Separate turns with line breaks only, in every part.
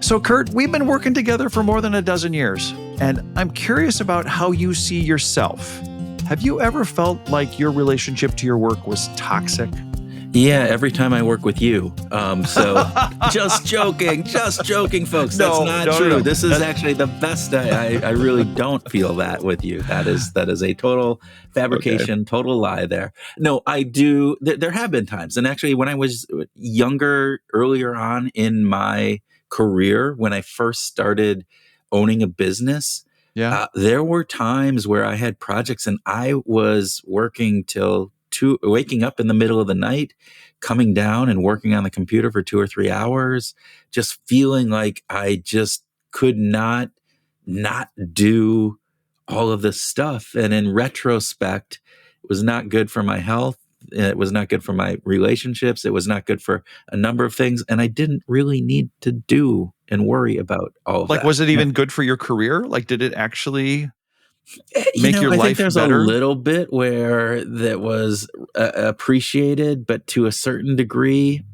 So, Kurt, we've been working together for more than a dozen years, and I'm curious about how you see yourself. Have you ever felt like your relationship to your work was toxic?
Yeah, every time I work with you. So just joking, folks. That's not true. No. This is actually the best. I really don't feel that with you. That is a total fabrication, total lie there. No, I do. There have been times. And actually, when I was younger, earlier on in my career, when I first started owning a business, there were times where I had projects and I was working till waking up in the middle of the night, coming down and working on the computer for 2 or 3 hours, just feeling like I just could not do all of this stuff. And in retrospect, it was not good for my health. It was not good for my relationships. It was not good for a number of things. And I didn't really need to do and worry about all of that.
Like, was it even good for your career? Like, did it actually make your life better?
I think there's a little bit where that was appreciated, but to a certain degree,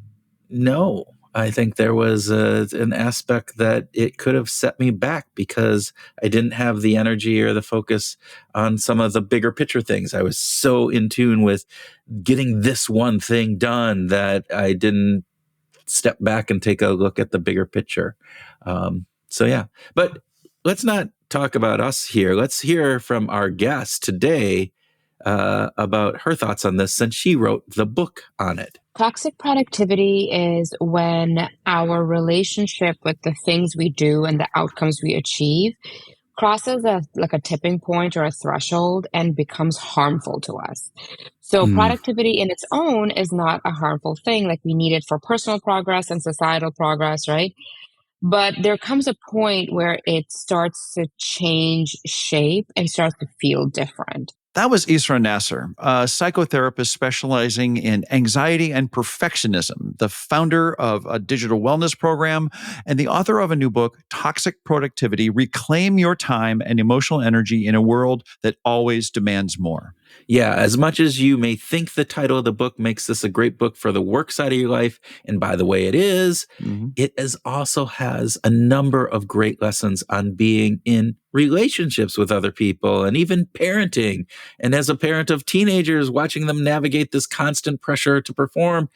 no. I think there was an aspect that it could have set me back because I didn't have the energy or the focus on some of the bigger picture things. I was so in tune with getting this one thing done that I didn't step back and take a look at the bigger picture. But let's not talk about us here. Let's hear from our guest today about her thoughts on this, since she wrote the book on it.
Toxic productivity is when our relationship with the things we do and the outcomes we achieve crosses a tipping point or a threshold and becomes harmful to us. So productivity in its own is not a harmful thing. Like, we need it for personal progress and societal progress, right? But there comes a point where it starts to change shape and starts to feel different.
That was Israa Nasir, a psychotherapist specializing in anxiety and perfectionism, the founder of a digital wellness program, and the author of a new book, Toxic Productivity: Reclaim Your Time and Emotional Energy in a World That Always Demands More.
Yeah, as much as you may think the title of the book makes this a great book for the work side of your life, and by the way, it is, it also has a number of great lessons on being in relationships with other people and even parenting. And as a parent of teenagers, watching them navigate this constant pressure to perform,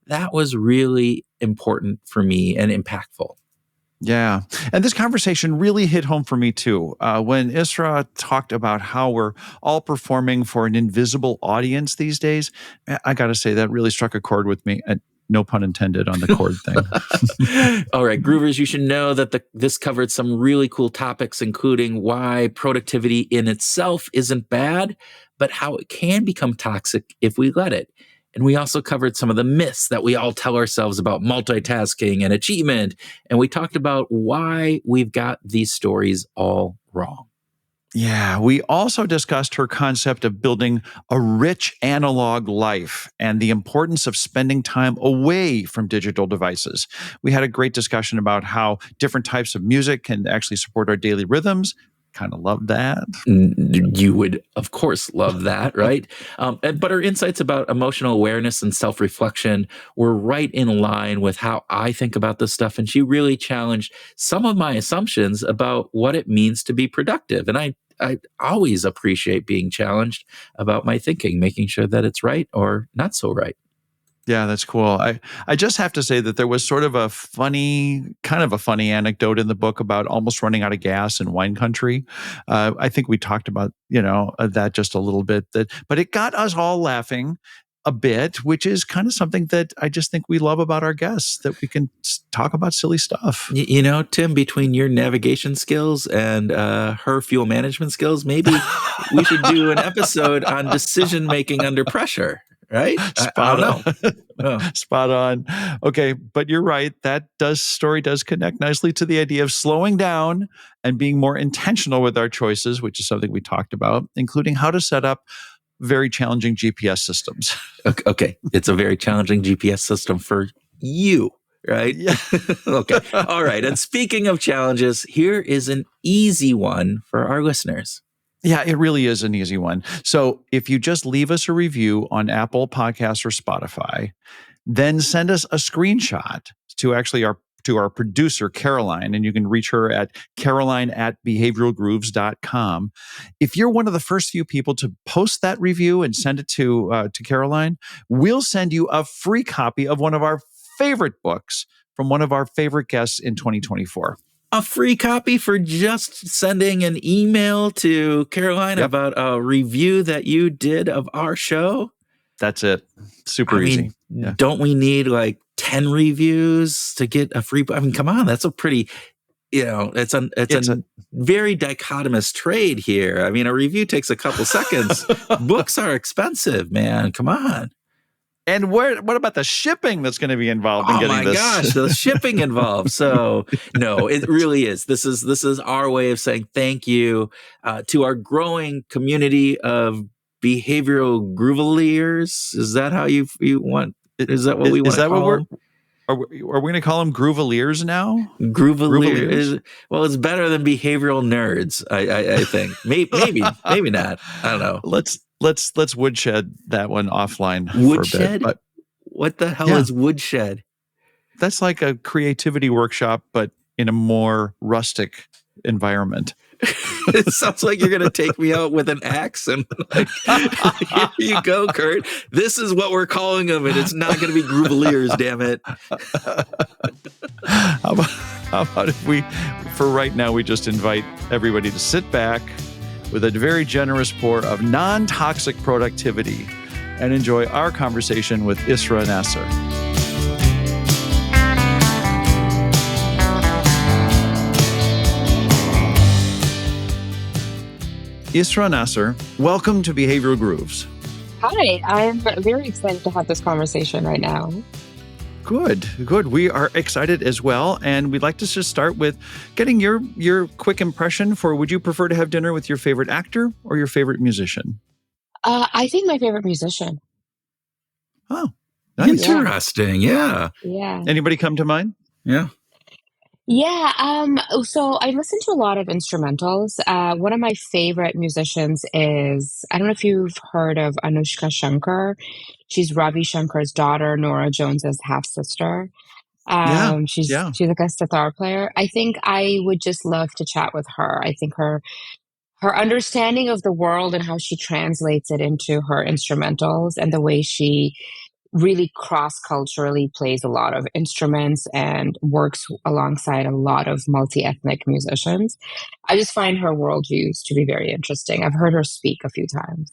that was really important for me and impactful.
Yeah. And this conversation really hit home for me too. When Israa talked about how we're all performing for an invisible audience these days, I got to say that really struck a chord with me. And no pun intended on the chord thing.
All right, Groovers, you should know that this covered some really cool topics, including why productivity in itself isn't bad, but how it can become toxic if we let it. And we also covered some of the myths that we all tell ourselves about multitasking and achievement. And we talked about why we've got these stories all wrong.
Yeah, we also discussed her concept of building a rich analog life and the importance of spending time away from digital devices. We had a great discussion about how different types of music can actually support our daily rhythms. Kind of love that.
You would, of course, love that, right? But her insights about emotional awareness and self-reflection were right in line with how I think about this stuff. And she really challenged some of my assumptions about what it means to be productive. And I always appreciate being challenged about my thinking, making sure that it's right or not so right.
Yeah, that's cool. I just have to say that there was sort of a funny anecdote in the book about almost running out of gas in wine country. I think we talked about, that just a little bit, but it got us all laughing a bit, which is kind of something that I just think we love about our guests, that we can talk about silly stuff.
Tim, between your navigation skills and her fuel management skills, maybe we should do an episode on decision-making under pressure. Right?
Spot on. Oh. Spot on. Okay, but you're right. That story does connect nicely to the idea of slowing down and being more intentional with our choices, which is something we talked about, including how to set up very challenging GPS systems.
Okay. It's a very challenging GPS system for you, right?
Yeah.
Okay. All right. And speaking of challenges, here is an easy one for our listeners.
Yeah, it really is an easy one. So if you just leave us a review on Apple Podcasts or Spotify, then send us a screenshot to actually our producer, Caroline, and you can reach her at caroline@behavioralgrooves.com. If you're one of the first few people to post that review and send it to Caroline, we'll send you a free copy of one of our favorite books from one of our favorite guests in 2024.
A free copy for just sending an email to Caroline about a review that you did of our show?
That's it. Super easy.
Don't we need like 10 reviews to get a free? I mean, come on, that's a pretty, it's a very dichotomous trade here. I mean, a review takes a couple seconds. Books are expensive, man. Come on.
And what about the shipping that's going to be involved in getting this? Oh my
gosh, the shipping involved. So no, it really is. This is our way of saying thank you to our growing community of behavioral groovaliers. Is that how you want? Is that what we want to call them?
Are we going to call them groovaliers now?
Groovaliers. Well, it's better than behavioral nerds. I think maybe not. I don't know.
Let's woodshed that one offline.
Woodshed?
For a bit,
what the hell is woodshed?
That's like a creativity workshop, but in a more rustic environment.
It sounds like you're going to take me out with an axe and like, here you go, Kurt. This is what we're calling them, and it's not going to be groovaliers, damn it.
How about if we, for right now, we just invite everybody to sit back with a very generous pour of non-toxic productivity and enjoy our conversation with Israa Nasir. Israa Nasir, welcome to Behavioral Grooves.
Hi, I'm very excited to have this conversation right now.
Good. We are excited as well. And we'd like to just start with getting your quick impression for, would you prefer to have dinner with your favorite actor or your favorite musician?
I think my favorite musician.
Oh, nice.
Interesting. Yeah.
Anybody come to mind?
Yeah.
So I listen to a lot of instrumentals. One of my favorite musicians is, I don't know if you've heard of Anushka Shankar. She's Ravi Shankar's daughter, Nora Jones's half-sister. She's like a sitar player. I think I would just love to chat with her. I think her understanding of the world and how she translates it into her instrumentals and the way she really cross-culturally plays a lot of instruments and works alongside a lot of multi-ethnic musicians. I just find her worldviews to be very interesting. I've heard her speak a few times.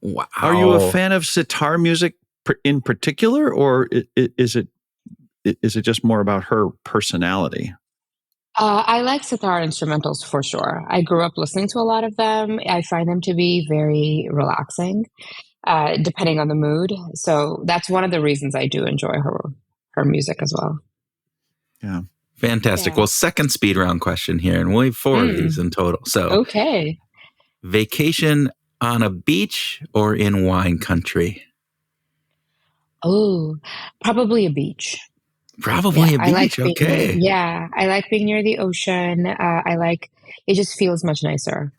Wow.
Are you a fan of sitar music in particular, or is it just more about her personality?
I like sitar instrumentals for sure. I grew up listening to a lot of them. I find them to be very relaxing. Depending on the mood. So that's one of the reasons I do enjoy her music as well.
Yeah.
Fantastic. Yeah. Well, second speed round question here, and we'll have 4 of these in total. So,
okay.
Vacation on a beach or in wine country?
Oh, probably a beach.
Probably a beach. Okay.
I like being near the ocean. It just feels much nicer.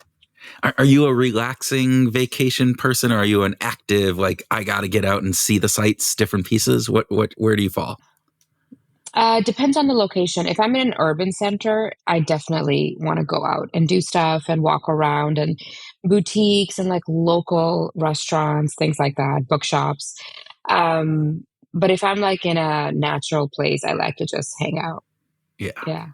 Are you a relaxing vacation person, or are you an active, like, I got to get out and see the sights, different pieces? Where do you fall?
Depends on the location. If I'm in an urban center, I definitely want to go out and do stuff and walk around, and boutiques and like local restaurants, things like that, bookshops. But if I'm like in a natural place, I like to just hang out.
Yeah.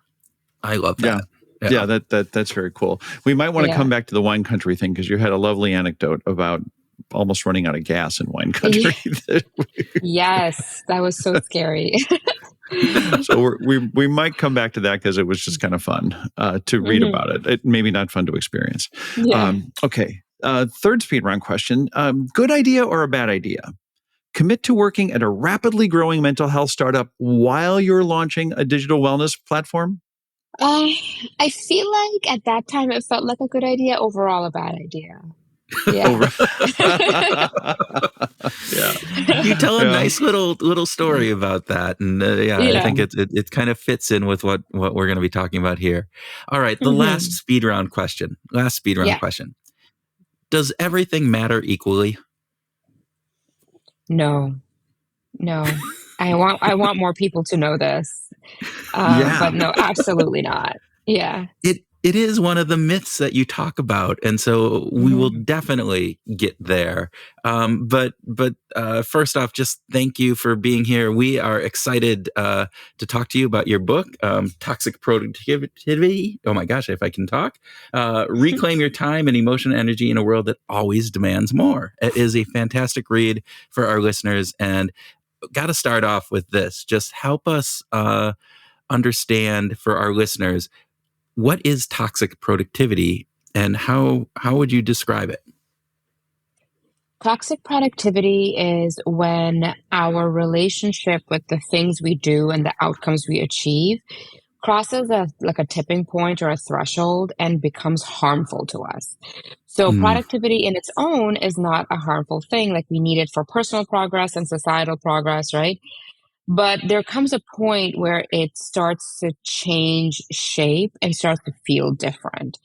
I love that.
Yeah, that's very cool. We might want to come back to the wine country thing, because you had a lovely anecdote about almost running out of gas in wine country.
Yes, that was so scary.
So we might come back to that, because it was just kind of fun to read about it. Maybe not fun to experience.
Yeah.
Okay. Third speed round question. Good idea or a bad idea? Commit to working at a rapidly growing mental health startup while you're launching a digital wellness platform?
I feel like at that time it felt like a good idea. Overall, a bad idea. Yeah.
You tell a nice little story about that, and I think it kind of fits in with what we're going to be talking about here. All right, the last speed round question. Question: Does everything matter equally?
No, no. I want more people to know this.
Yeah.
But no, absolutely not. Yeah.
It is one of the myths that you talk about, and so we will
Mhm.
definitely get there. But first off, just thank you for being here. We are excited to talk to you about your book, Toxic Productivity. Oh my gosh, if I can talk, reclaim your time and emotional energy in a world that always demands more. It is a fantastic read for our listeners, and got to start off with this. Just help us understand for our listeners, what is toxic productivity and how would you describe it?
Toxic productivity is when our relationship with the things we do and the outcomes we achieve crosses a tipping point or a threshold and becomes harmful to us. So
Mm,
productivity in its own is not a harmful thing. Like we need it for personal progress and societal progress, right? But there comes a point where it starts to change shape and starts to feel different.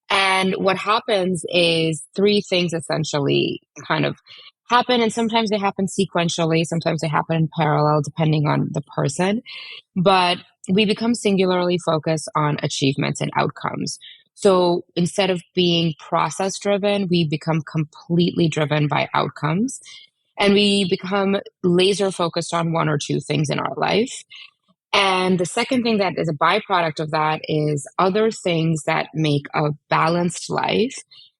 And what happens is three things essentially kind of happen. And sometimes they happen sequentially, sometimes they happen in parallel, depending on the person. But we become singularly focused on achievements and outcomes. So instead of being process driven, we become completely driven by outcomes. And we become laser focused on one or two things in our life. And the second thing that is a byproduct of that is other things that make a balanced life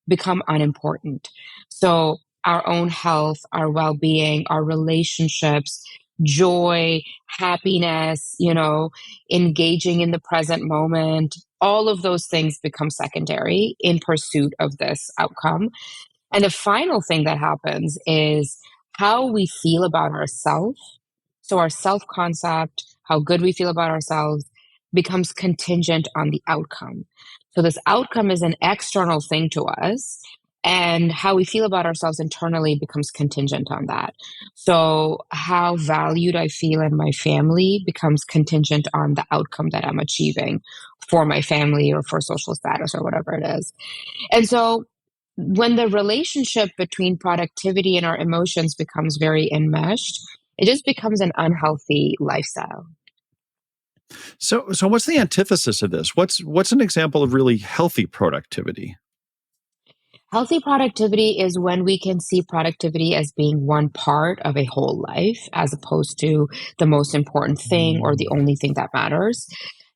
become unimportant. So, our own health, our well being, our relationships, joy, happiness, engaging in the present moment, all of those things become secondary in pursuit of this outcome. And the final thing that happens is how we feel about ourselves, so our self concept, how good we feel about ourselves, becomes contingent on the outcome. So this outcome is an external thing to us, and how we feel about ourselves internally becomes contingent on that. So how valued I feel in my family becomes contingent on the outcome that I'm achieving for my family or for social status or whatever it is. And so when the relationship between productivity and our emotions becomes very enmeshed, it just becomes an unhealthy lifestyle.
So what's the antithesis of this? What's an example of really healthy productivity?
Healthy productivity is when we can see productivity as being one part of a whole life, as opposed to the most important thing or the
Mm.
only thing that matters.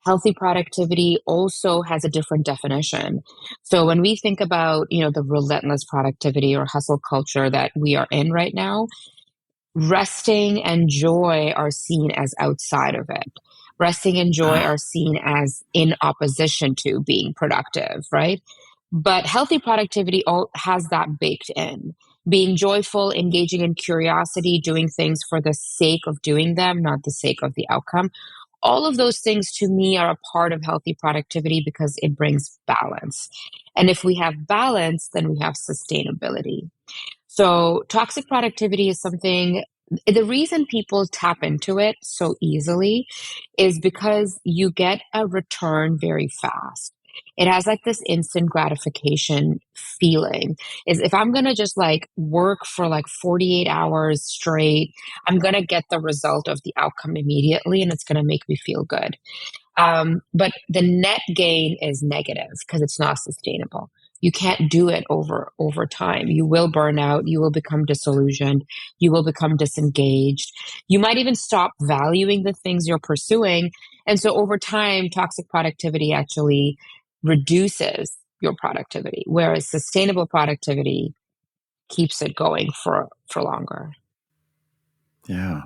Healthy productivity also has a different definition. So when we think about, the relentless productivity or hustle culture that we are in right now, resting and joy are seen as outside of it. Resting and joy
ah,
are seen as in opposition to being productive, right? But healthy productivity has that baked in. Being joyful, engaging in curiosity, doing things for the sake of doing them, not the sake of the outcome. All of those things to me are a part of healthy productivity because it brings balance. And if we have balance, then we have sustainability. So, toxic productivity is something, the reason people tap into it so easily is because you get a return very fast. It has like this instant gratification feeling. Is if I'm going to just like work for like 48 hours straight, I'm going to get the result of the outcome immediately and it's going to make me feel good. But the net gain is negative because it's not sustainable. You can't do it over time. You will burn out. You will become disillusioned. You will become disengaged. You might even stop valuing the things you're pursuing. And so over time, toxic productivity actually reduces your productivity, whereas sustainable productivity keeps it going for longer.
Yeah.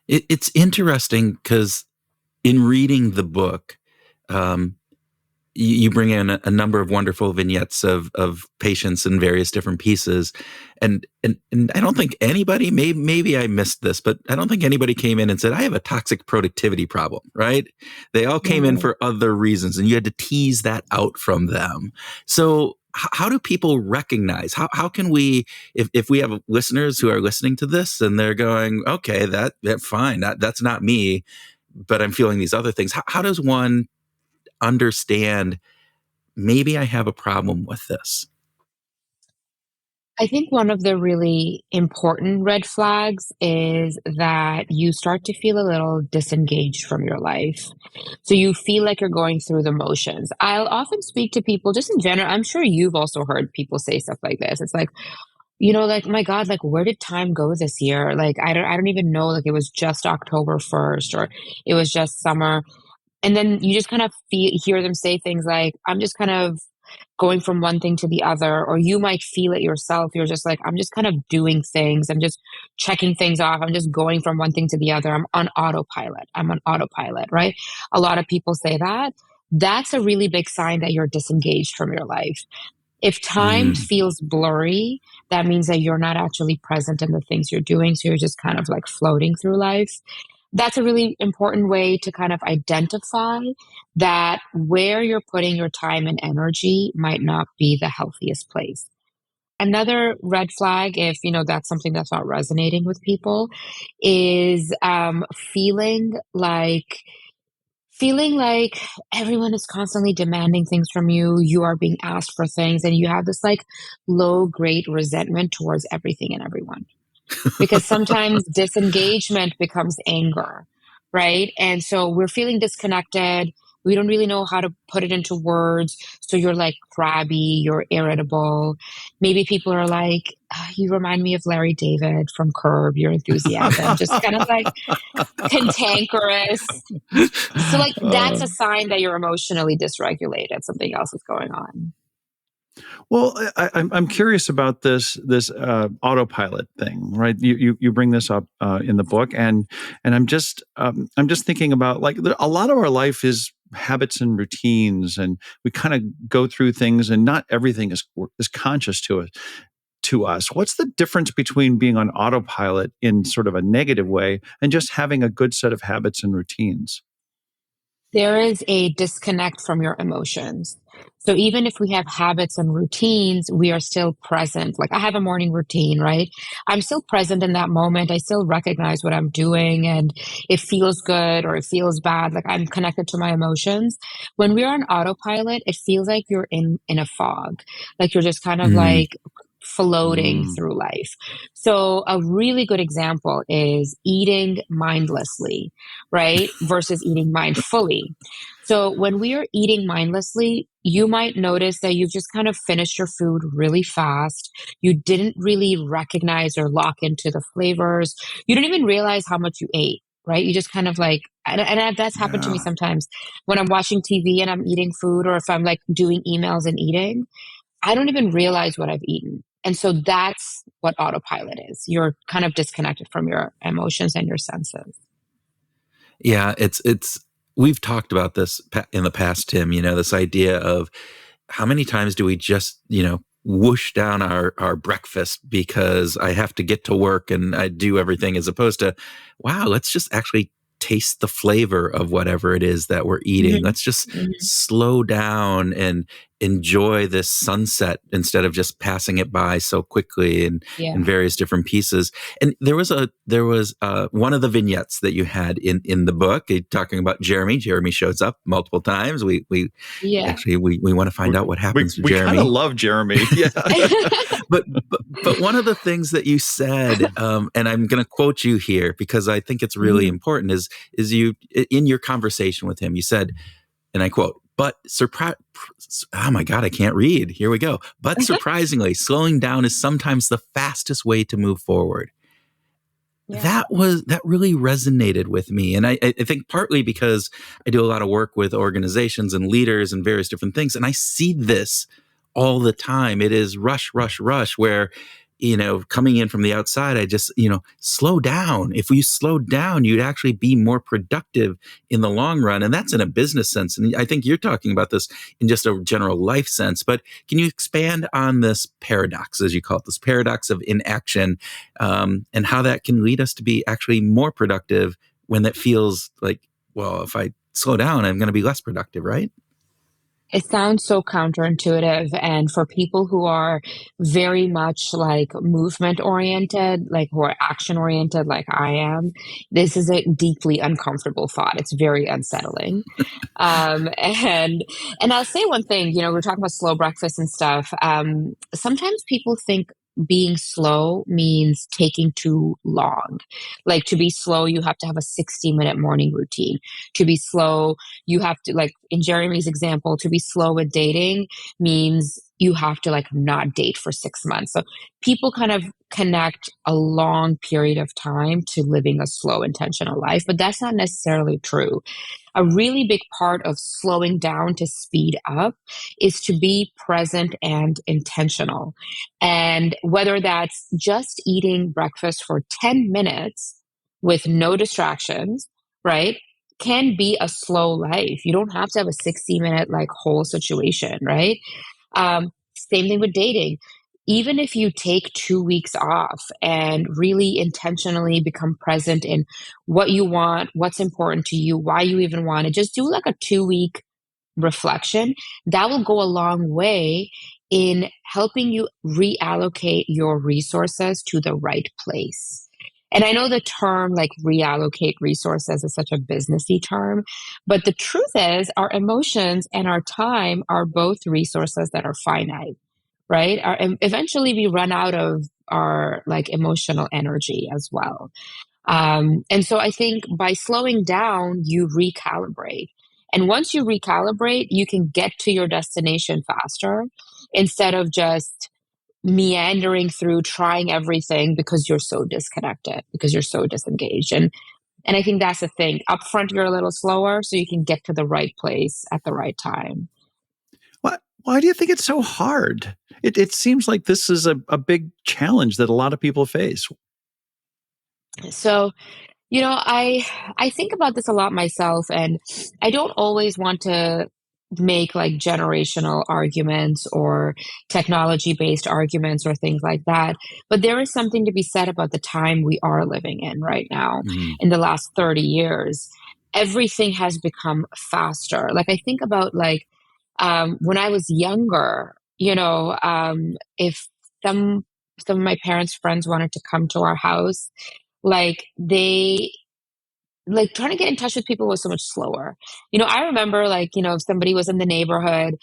it's interesting because in reading the book, um, you bring in a number of wonderful vignettes of patients in various different pieces, and I don't think anybody, maybe I missed this, but I don't think anybody came in and said I have a toxic productivity problem. Right? They all came in
Right.
for other reasons, and you had to tease that out from them. So how do people recognize, how can we, if we have listeners who are listening to this and they're going, okay, that fine, that's not me, but I'm feeling these other things. How does one understand maybe I have a problem with this?
I think one of the really important red flags is that you start to feel a little disengaged from your life. So you feel like you're going through the motions. I'll often speak to people just in general. I'm sure you've also heard people say stuff like this. It's like, like, my God, like, where did time go this year? Like, I don't even know. Like, it was just October 1st, or it was just summer. And then you just kind of hear them say things like, I'm just kind of going from one thing to the other, or you might feel it yourself. You're just like, I'm just kind of doing things. I'm just checking things off. I'm just going from one thing to the other. I'm on autopilot. I'm on autopilot, right? A lot of people say that. That's a really big sign that you're disengaged from your life. If time
Mm.
feels blurry, that means that you're not actually present in the things you're doing. So you're just kind of like floating through life. That's a really important way to kind of identify that where you're putting your time and energy might not be the healthiest place. Another red flag, if that's something that's not resonating with people, is feeling like everyone is constantly demanding things from you. You are being asked for things, and you have this like low grade resentment towards everything and everyone, because sometimes disengagement becomes anger, right? And so we're feeling disconnected. We don't really know how to put it into words. So you're like crabby, you're irritable. Maybe people are like, "Ah, you remind me of Larry David from Curb, your enthusiasm," just kind of like cantankerous. So, like, that's a
Uh,
sign that you're emotionally dysregulated. Something else is going on.
Well, I'm curious about this autopilot thing, right? You bring this up in the book, and I'm just thinking about like a lot of our life is habits and routines, and we kind of go through things, and not everything is conscious to us. What's the difference between being on autopilot in sort of a negative way and just having a good set of habits and routines?
There is a disconnect from your emotions. So even if we have habits and routines, we are still present. Like, I have a morning routine, right? I'm still present in that moment. I still recognize what I'm doing, and it feels good or it feels bad. Like, I'm connected to my emotions. When we're on autopilot, it feels like you're in a fog. Like, you're just kind of
Mm.
like floating
Mm.
through life. So a really good example is eating mindlessly, right? Versus eating mindfully. So when we are eating mindlessly, you might notice that you've just kind of finished your food really fast. You didn't really recognize or lock into the flavors. You don't even realize how much you ate, right? You just kind of like, and that's happened to me
Yeah.
sometimes when I'm watching TV and I'm eating food, or if I'm like doing emails and eating, I don't even realize what I've eaten. And so that's what autopilot is. You're kind of disconnected from your emotions and your senses.
Yeah, it's we've talked about this in the past, Tim, this idea of how many times do we just, whoosh down our breakfast because I have to get to work and I do everything, as opposed to, wow, let's just actually taste the flavor of whatever it is that we're eating.
Mhm,
Let's just
mhm.
slow down and enjoy this sunset instead of just passing it by so quickly in
Yeah.
various different pieces. And there was one of the vignettes that you had in the book, talking about Jeremy. Jeremy shows up multiple times. We
Yeah.
actually we want to find
We
out what
we,
happens to
we kind of
Jeremy.
love Jeremy. Yeah.
But one of the things that you said, and I'm going to quote you here because I think it's really
Mhm.
important, is you, in your conversation with him, you said, and I quote, "But surprise, oh my God, I can't read. Here we go. But surprisingly, slowing down is sometimes the fastest way to move forward."
Yeah.
That really resonated with me, and I think partly because I do a lot of work with organizations and leaders and various different things, and I see this all the time. It is rush, rush, rush, where, coming in from the outside, I just, slow down. If you slow down, you'd actually be more productive in the long run, and that's in a business sense. And I think you're talking about this in just a general life sense. But can you expand on this paradox, as you call it, this paradox of inaction, and how that can lead us to be actually more productive when that feels like, well, if I slow down, I'm going to be less productive, right?
It sounds so counterintuitive. And for people who are very much like movement oriented, like who are action oriented, like I am, this is a deeply uncomfortable thought. It's very unsettling. And I'll say one thing, we're talking about slow breakfast and stuff. Sometimes people think being slow means taking too long. Like to be slow, you have to have a 60-minute morning routine. To be slow, you have to, like in Jeremy's example, to be slow with dating means you have to like not date for 6 months. So people kind of connect a long period of time to living a slow, intentional life, but that's not necessarily true. A really big part of slowing down to speed up is to be present and intentional. And whether that's just eating breakfast for 10 minutes with no distractions, right? Can be a slow life. You don't have to have a 60-minute like whole situation, right? Same thing with dating. Even if you take 2 weeks off and really intentionally become present in what you want, what's important to you, why you even want it, just do like a 2 week reflection. That will go a long way in helping you reallocate your resources to the right place. And I know the term like reallocate resources is such a businessy term, but the truth is our emotions and our time are both resources that are finite, right? Eventually we run out of our like emotional energy as well. And so I think by slowing down, you recalibrate. And once you recalibrate, you can get to your destination faster instead of just meandering through trying everything because you're so disconnected, because you're so disengaged. And I think that's the thing. Up front, you're a little slower so you can get to the right place at the right time.
Why do you think it's so hard? It seems like this is a big challenge that a lot of people face.
So, I think about this a lot myself, and I don't always want to make like generational arguments or technology-based arguments or things like that. But there is something to be said about the time we are living in right now.
Mhm.
In the last 30 years, everything has become faster. Like I think about like when I was younger, if some some of my parents' friends wanted to come to our house, like they like trying to get in touch with people was so much slower. I remember like, if somebody was in the neighborhood,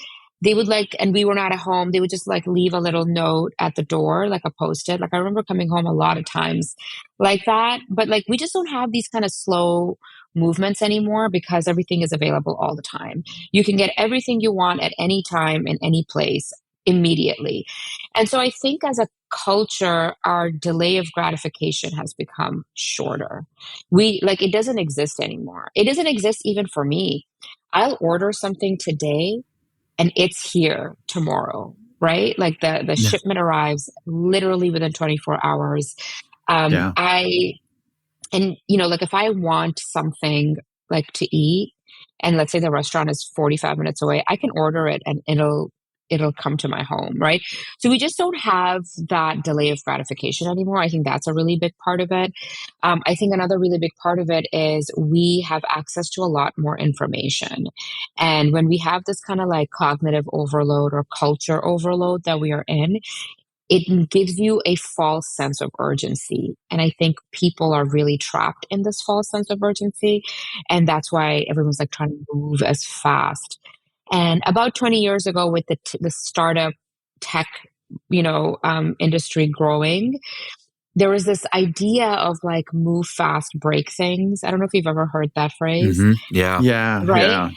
they would like, and we were not at home, they would just like leave a little note at the door, like a post-it. Like I remember coming home a lot of times like that. But like we just don't have these kind of slow movements anymore because everything is available all the time. You can get everything you want at any time in any place immediately. And so I think as a culture, our delay of gratification has become shorter. We like it doesn't exist anymore. It doesn't exist even for me. I'll order something today and it's here tomorrow, right? Like the
Yeah.
shipment arrives literally within 24 hours.
Yeah.
Like if I want something like to eat, and let's say the restaurant is 45 minutes away, I can order it and it'll come to my home, right? So we just don't have that delay of gratification anymore. I think that's a really big part of it. I think another really big part of it is we have access to a lot more information. And when we have this kind of like cognitive overload or culture overload that we are in, it gives you a false sense of urgency. And I think people are really trapped in this false sense of urgency. And that's why everyone's like trying to move as fast. And about 20 years ago, with the startup tech, industry growing, there was this idea of like move fast, break things. I don't know if you've ever heard that phrase,
Yeah.
Yeah.
right?
Yeah.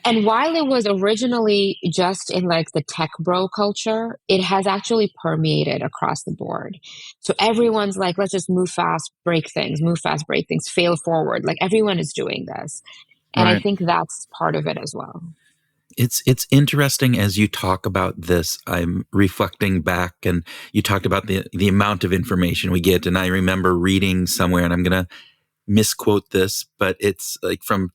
And while it was originally just in like the tech bro culture, it has actually permeated across the board. So everyone's like, let's just move fast, break things, fail forward. Like everyone is doing this. And I
Right.
think that's part of it as well.
It's interesting as you talk about this. I'm reflecting back, and you talked about the amount of information we get. And I remember reading somewhere, and I'm going to misquote this, but it's like from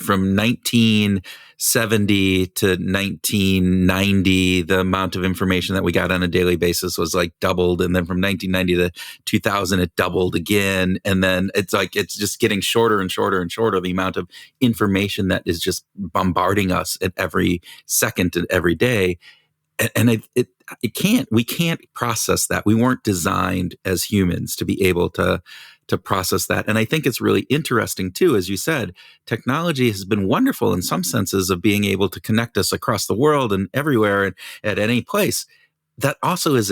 1970 to 1990, the amount of information that we got on a daily basis was like doubled. And then from 1990 to 2000, it doubled again. And then it's like, it's just getting shorter and shorter and shorter, the amount of information that is just bombarding us at every second and every day. And we can't process that. We weren't designed as humans to be able to process that. And I think it's really interesting too, as you said, technology has been wonderful in some senses of being able to connect us across the world and everywhere and at any place. That also is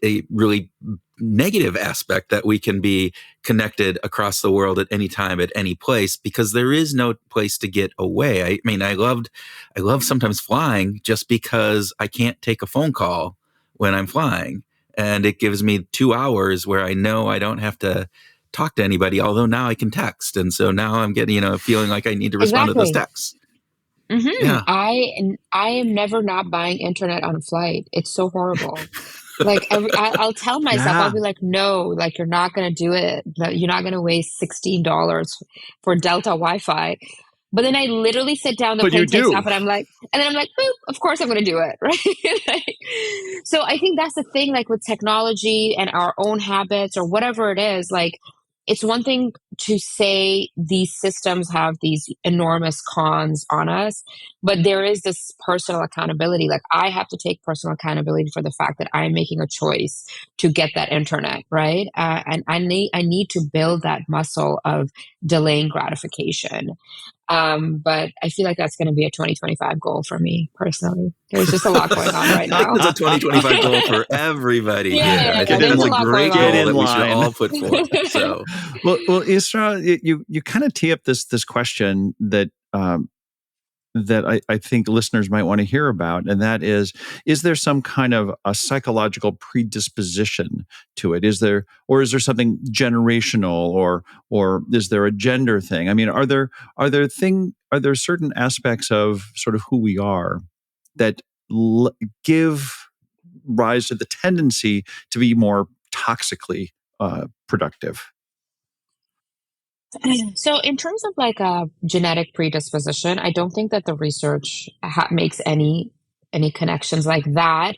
a really negative aspect that we can be connected across the world at any time, at any place, because there is no place to get away. I mean, I love sometimes flying just because I can't take a phone call when I'm flying. And it gives me 2 hours where I know I don't have to talk to anybody, although now I can text. And so now I'm getting, feeling like I need to respond to those
Exactly.
texts. Yeah.
I am never not buying internet on a flight. It's so horrible. Like I'll tell myself, I'll
Yeah.
be like, no, like you're not going to do it. You're not going to waste $16 for Delta Wi-Fi. But then I literally sit down, the
But you
plane takes off,
do.
and then I'm like, boop, of course I'm going to do it, right? Like, so I think that's the thing, like with technology and our own habits or whatever it is, like it's one thing to say these systems have these enormous cons on us, but there is this personal accountability. Like I have to take personal accountability for the fact that I'm making a choice to get that internet, right? And I need to build that muscle of delaying gratification. But I feel like that's going to be a 2025 goal for me personally. There's just a lot going on right
I think
now.
that's a 2025 goal for everybody here. I
Get
think
in,
There's
that's
a
a
lot going
great
get
goal
on.
in
that we should
line.
all put forth. So,
Well, Isra, you kind of tee up this question that I think listeners might want to hear about, and that is there some kind of a psychological predisposition to it? Is there something generational, or is there a gender thing? I mean, are there certain aspects of sort of who we are that give rise to the tendency to be more toxically productive?
So, in terms of like a genetic predisposition, I don't think that the research makes any connections like that.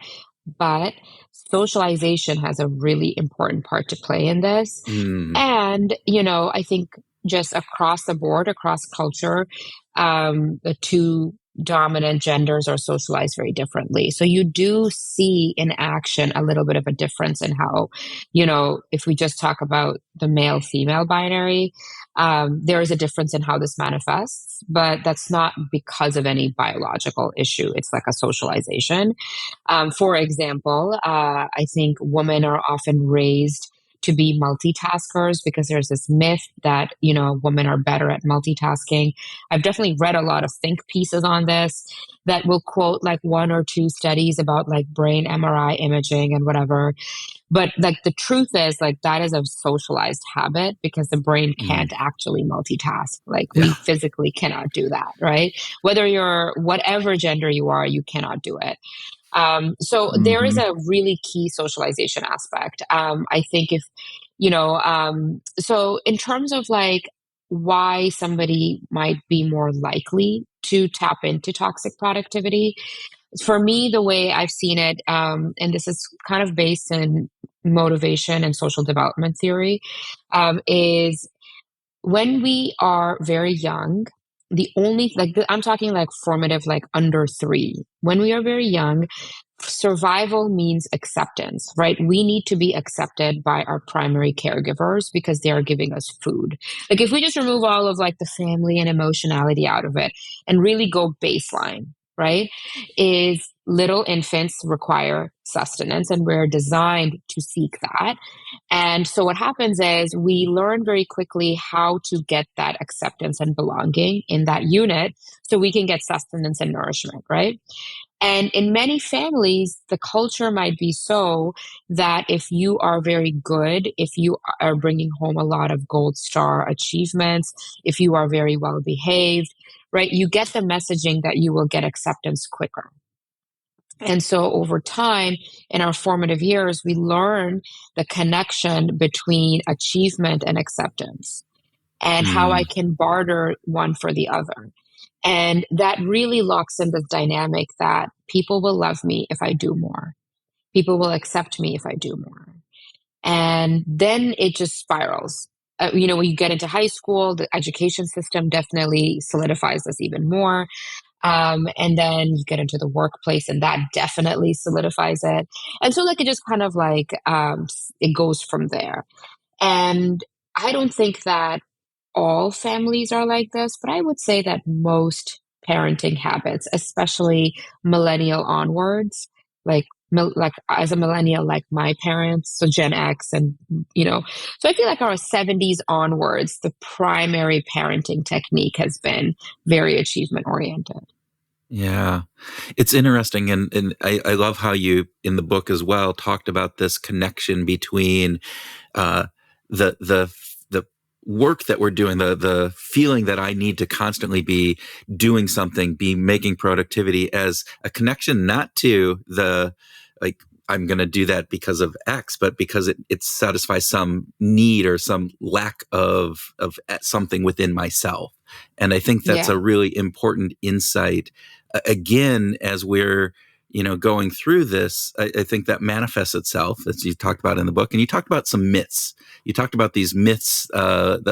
But socialization has a really important part to play in this.
mm,
And, I think just across the board, across culture, the two dominant genders are socialized very differently. So you do see in action a little bit of a difference in how, if we just talk about the male female binary, there is a difference in how this manifests, but that's not because of any biological issue. It's like a socialization. For example, I think women are often raised to be multitaskers because there's this myth that, women are better at multitasking. I've definitely read a lot of think pieces on this that will quote like one or two studies about like brain MRI imaging and whatever. But like the truth is like that is a socialized habit because the brain
mm,
can't actually multitask. Like we
yeah.
physically cannot do that, right? Whether you're whatever gender you are, you cannot do it. So there is
Hmm.
a really key socialization aspect. I think if, so in terms of like why somebody might be more likely to tap into toxic productivity, for me, the way I've seen it, and this is kind of based in motivation and social development theory, is when we are very young, I'm talking like formative, like under 3. When we are very young, survival means acceptance, right? We need to be accepted by our primary caregivers because they are giving us food. Like if we just remove all of like the family and emotionality out of it and really go baseline, right? Is little infants require sustenance and we're designed to seek that. And so what happens is we learn very quickly how to get that acceptance and belonging in that unit so we can get sustenance and nourishment, right? And in many families, the culture might be so that if you are very good, if you are bringing home a lot of gold star achievements, if you are very well behaved, right, you get the messaging that you will get acceptance quicker. And so over time, in our formative years, we learn the connection between achievement and acceptance and how I
Mm,
can barter one for the other. And that really locks in this dynamic that people will love me if I do more. People will accept me if I do more. And then it just spirals. When you get into high school, the education system definitely solidifies this even more. And then you get into the workplace, and that definitely solidifies it. And so, like, it just kind of like it goes from there. And I don't think that all families are like this, but I would say that most parenting habits, especially millennial onwards, like like as a millennial, like my parents, so Gen X, and so I feel like our 70s onwards, the primary parenting technique has been very achievement oriented.
Yeah, it's interesting, and I love how you in the book as well talked about this connection between uh, the work that we're doing, the feeling that I need to constantly be doing something, be making productivity as a connection, not to the like I'm going to do that because of X, but because it satisfies some need or some lack of something within myself. And I think that's
Yeah.
a really important insight. Again, as we're going through this, I think that manifests itself, as you talked about in the book, and you talked about some myths. You talked about these myths of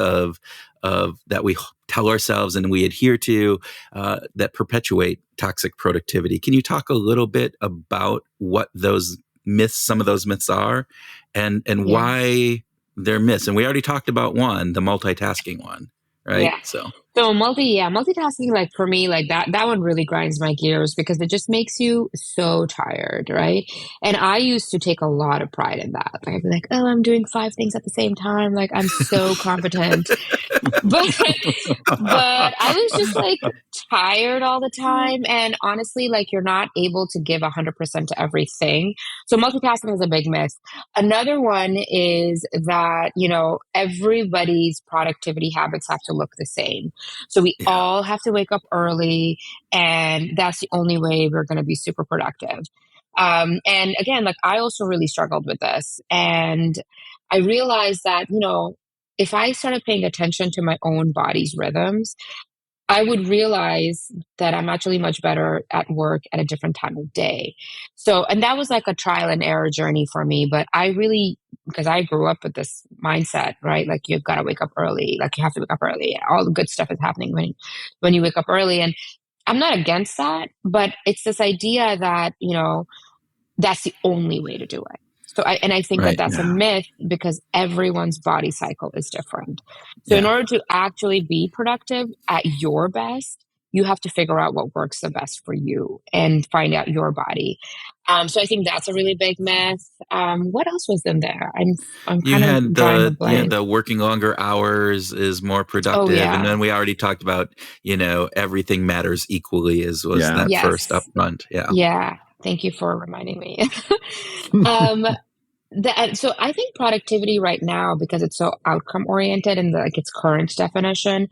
that we tell ourselves and we adhere to that perpetuate toxic productivity. Can you talk a little bit about what those myths, some of those myths are, and
Yeah.
why they're myths? And we already talked about one, the multitasking one, right?
Yeah. So multitasking, like for me, like that one really grinds my gears because it just makes you so tired, right? And I used to take a lot of pride in that. Like I'd be like, oh, I'm doing 5 things at the same time. Like I'm so competent. But but I was just like tired all the time. And honestly, like you're not able to give 100% to everything. So multitasking is a big myth. Another one is that, everybody's productivity habits have to look the same. So we
Yeah.
all have to wake up early, and that's the only way we're going to be super productive. And again, like I also really struggled with this. And I realized that, if I started paying attention to my own body's rhythms, I would realize that I'm actually much better at work at a different time of day. So, and that was like a trial and error journey for me. But I really, because I grew up with this mindset, right? Like you've got to wake up early. Like you have to wake up early. All the good stuff is happening when you wake up early. And I'm not against that, but it's this idea that, that's the only way to do it. So I think that
Right.
that's a
Yeah.
myth because everyone's body cycle is different. So in
Yeah.
order to actually be productive at your best, you have to figure out what works the best for you and find out your body. So I think that's a really big myth. What else was in there? I'm
You
kind of
had
drawing a
the
blank.
working longer hours is more
Oh
productive, and
yeah.
then we already talked about everything matters equally is was
Yeah.
that first up
Yes.
front. Yeah.
Yeah. Thank you for reminding me. um, so I think productivity right now, because it's so outcome oriented in like its current definition,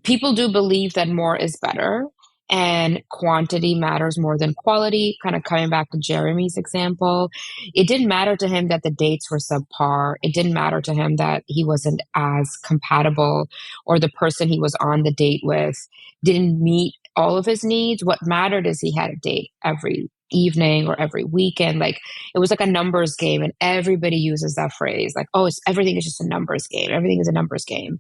people do believe that more is better and quantity matters more than quality. Kind of coming back to Jeremy's example, it didn't matter to him that the dates were subpar. It didn't matter to him that he wasn't as compatible or the person he was on the date with didn't meet all of his needs. What mattered is he had a date every evening or every weekend. Like it was like a numbers game, and everybody uses that phrase like, oh, everything is just a numbers game. Everything is a numbers game.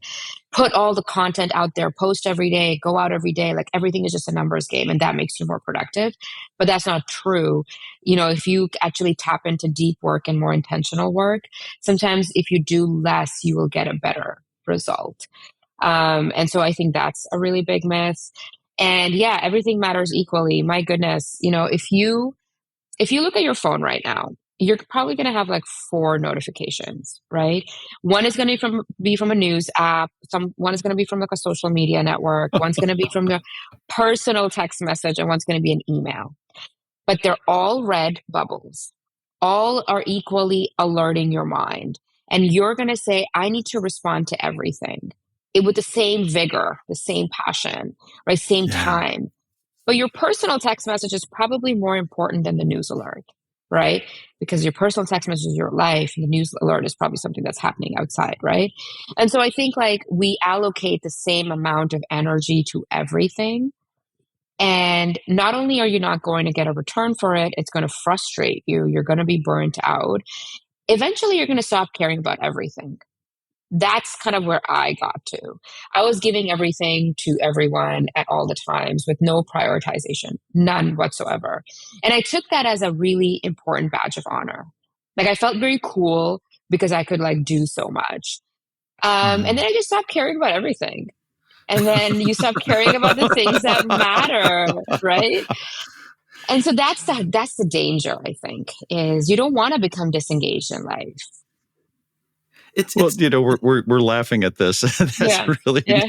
Put all the content out there, post every day, go out every day. Like everything is just a numbers game, and that makes you more productive. But that's not true. If you actually tap into deep work and more intentional work, sometimes if you do less, you will get a better result. And so I think that's a really big myth. And yeah, everything matters equally. My goodness, if you look at your phone right now, you're probably going to have like 4 notifications, right? One is going to be from a news app. One is going to be from like a social media network. One's going to be from your personal text message, and one's going to be an email. But they're all red bubbles. All are equally alerting your mind, and you're going to say, "I need to respond to everything." With the same vigor, the same passion, right? Same
Yeah.
time. But your personal text message is probably more important than the news alert, right? Because your personal text message is your life, and the news alert is probably something that's happening outside, right? And so I think like we allocate the same amount of energy to everything. And not only are you not going to get a return for it, it's going to frustrate you. You're going to be burnt out. Eventually, you're going to stop caring about everything. That's kind of where I got to. I was giving everything to everyone at all the times with no prioritization, none whatsoever. And I took that as a really important badge of honor. Like I felt very cool because I could like do so much. And then
Mhm.
I just stopped caring about everything. And then you stop caring about the things that matter, right? And so that's the danger, I think, is you don't want to become disengaged in life.
Well, we're laughing at this. That's
Yeah.
really
Yeah.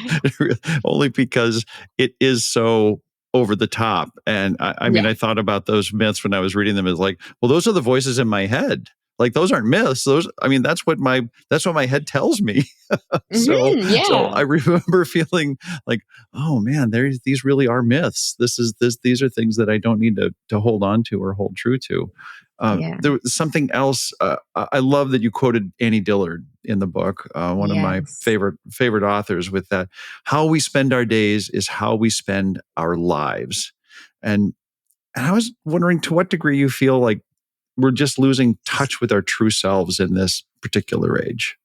only because it is so over the top. And I mean,
Yeah.
I thought about those myths when I was reading them. As like, well, those are the voices in my head. Like those aren't myths. I mean, that's what my head tells me. So
Yeah.
I remember feeling like, oh man, these really are myths. These are things that I don't need to hold on to or hold true to.
Yeah.
There was something else. I love that you quoted Annie Dillard in the book, one of my
Yes.
favorite authors. With that, how we spend our days is how we spend our lives. And I was wondering to what degree you feel like we're just losing touch with our true selves in this particular age.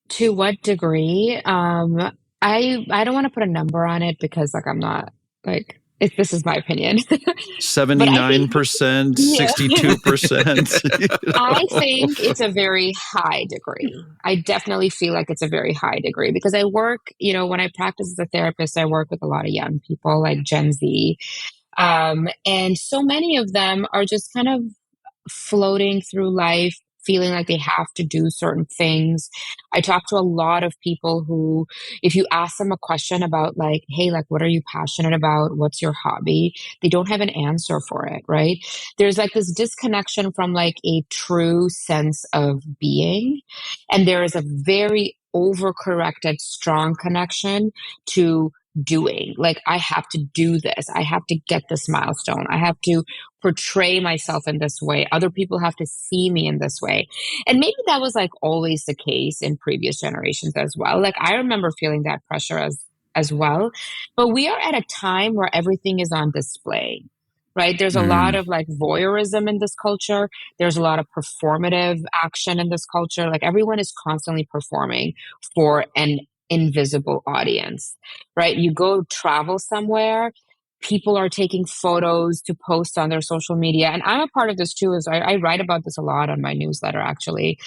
To what degree? I don't want to put a number on it because like I'm not like this is my opinion. But I think
79%,
yeah.
62%.
I think it's a very high degree. I definitely feel like it's a very high degree because I work, when I practice as a therapist, I work with a lot of young people like Gen Z. And so many of them are just kind of floating through life, feeling like they have to do certain things. I talk to a lot of people who, if you ask them a question about, like, hey, like, what are you passionate about? What's your hobby? They don't have an answer for it, right? There's like this disconnection from like a true sense of being. And there is a very overcorrected, strong connection to doing. Like, I have to do this. I have to get this milestone. I have to portray myself in this way. Other people have to see me in this way. And maybe that was like always the case in previous generations as well. Like I remember feeling that pressure as well. But we are at a time where everything is on display. Right? There's a lot
Mm,
of like voyeurism in this culture. There's a lot of performative action in this culture. Like everyone is constantly performing for an invisible audience, right? You go travel somewhere, people are taking photos to post on their social media. And I'm a part of this too, is I write about this a lot on my newsletter, actually.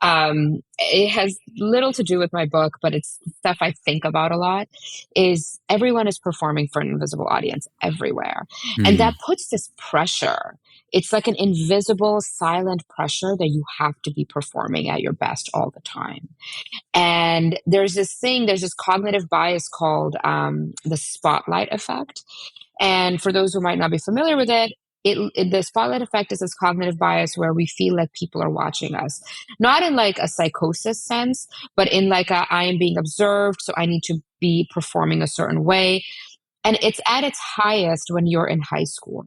It has little to do with my book, but it's stuff I think about a lot, is everyone is performing for an invisible audience everywhere. And that
mm,
puts this pressure. It's like an invisible, silent pressure that you have to be performing at your best all the time. And there's this cognitive bias called the spotlight effect. And for those who might not be familiar with it, the spotlight effect is this cognitive bias where we feel like people are watching us, not in like a psychosis sense, but in like I am being observed, so I need to be performing a certain way. And it's at its highest when you're in high school.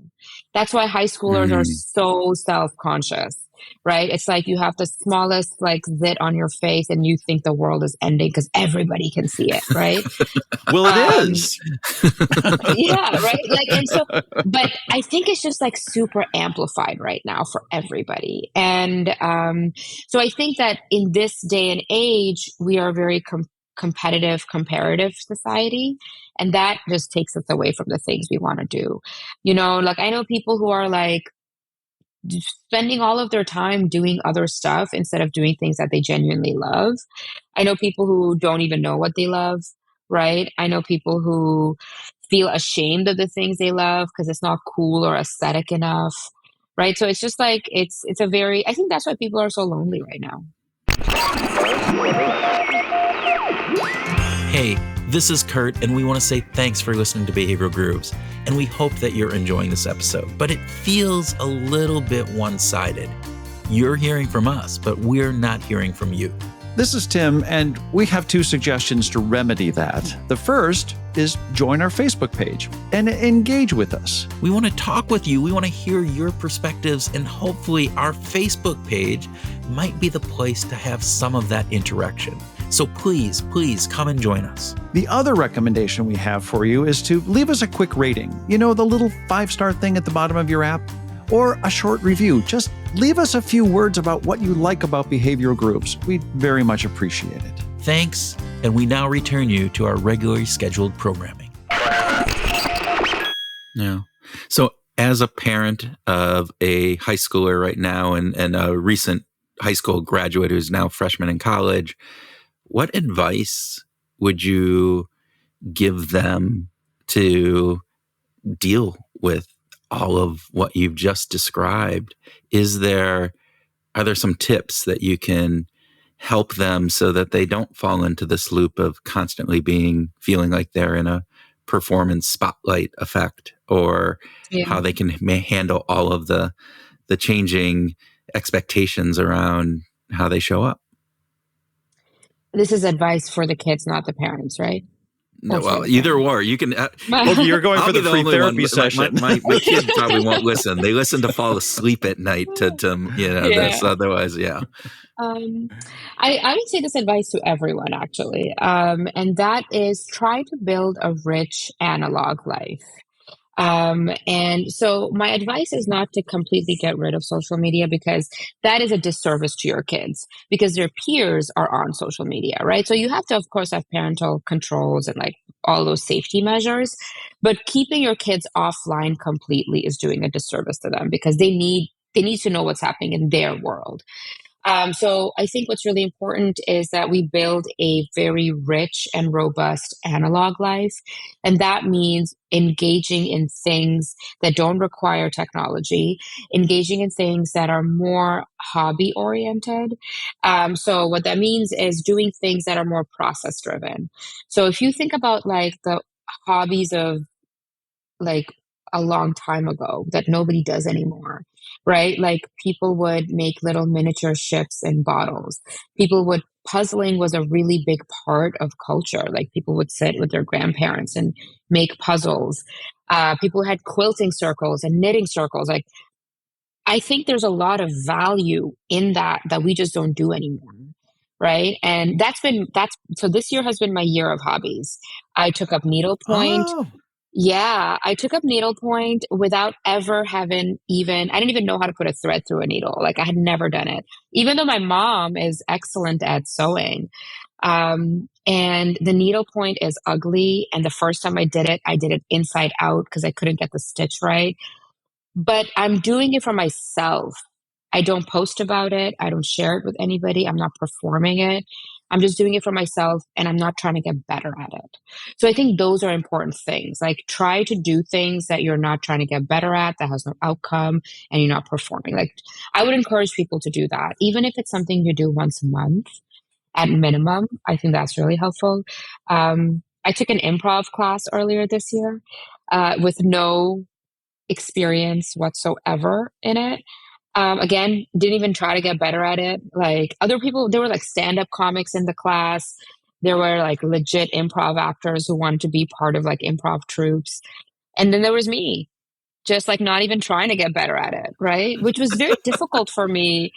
That's why high schoolers are
mm.
so self-conscious, right? It's like you have the smallest like zit on your face and you think the world is ending because everybody can see it, right?
Well, it
Um,
is.
yeah, right. Like, and so, but I think it's just like super amplified right now for everybody. And so I think that in this day and age, we are a very competitive, comparative society. And that just takes us away from the things we want to do. Like I know people who are like, spending all of their time doing other stuff instead of doing things that they genuinely love. I know people who don't even know what they love, right? I know people who feel ashamed of the things they love because it's not cool or aesthetic enough, right? So it's just like it's a very I think that's why people are so lonely right now.
Hey, this is Kurt, and we want to say thanks for listening to Behavioral Grooves. And we hope that you're enjoying this episode, but it feels a little bit one-sided. You're hearing from us, but we're not hearing from you.
This is Tim, and we have two suggestions to remedy that. The first is join our Facebook page and engage with us.
We want to talk with you. We want to hear your perspectives, and hopefully our Facebook page might be the place to have some of that interaction. So please come and join us.
The other recommendation we have for you is to leave us a quick rating. You know, the little 5-star thing at the bottom of your app? Or a short review. Just leave us a few words about what you like about behavioral groups. We'd very much appreciate it.
Thanks, and we now return you to our regularly scheduled programming. Yeah. So as a parent of a high schooler right now and a recent high school graduate who's now freshman in college, what advice would you give them to deal with all of what you've just described, are there some tips that you can help them so that they don't fall into this loop of constantly feeling like they're in a performance spotlight effect, or
Yeah.
how they can handle all of the changing expectations around how they show up?
This is advice for the kids, not the parents, right?
No,
Or for
well,
the
either
parents?
or. You can.
Well, you're going
I'll
for
be
the
the
free
only one.
therapy session.
My kid probably won't listen. They listen to fall asleep at night to this.
Yeah.
Otherwise, yeah.
Um, I would say this advice to everyone actually, and that is try to build a rich analog life. And so my advice is not to completely get rid of social media because that is a disservice to your kids because their peers are on social media, right? So you have to, of course, have parental controls and like all those safety measures, but keeping your kids offline completely is doing a disservice to them because they need to know what's happening in their world. So I think what's really important is that we build a very rich and robust analog life. And that means engaging in things that don't require technology, engaging in things that are more hobby oriented. So what that means is doing things that are more process driven. So if you think about like the hobbies of like a long time ago that nobody does anymore, right? Like people would make little miniature ships in bottles. Puzzling was a really big part of culture. Like people would sit with their grandparents and make puzzles. People had quilting circles and knitting circles. Like I think there's a lot of value in that we just don't do anymore. Right. And so this year has been my year of hobbies. I took up needlepoint.
Oh,
Yeah, I took up needlepoint without ever having I didn't even know how to put a thread through a needle. Like I had never done it, even though my mom is excellent at sewing. And the needlepoint is ugly. And the first time I did it inside out because I couldn't get the stitch right. But I'm doing it for myself. I don't post about it. I don't share it with anybody. I'm not performing it. I'm just doing it for myself and I'm not trying to get better at it. So I think those are important things. Like try to do things that you're not trying to get better at, that has no outcome, and you're not performing. Like I would encourage people to do that. Even if it's something you do once a month at minimum, I think that's really helpful. I took an improv class earlier this year with no experience whatsoever in it. Again, didn't even try to get better at it. Like other people, there were like stand up comics in the class. There were like legit improv actors who wanted to be part of like improv troops. And then there was me, just like not even trying to get better at it. Right. Which was very difficult for me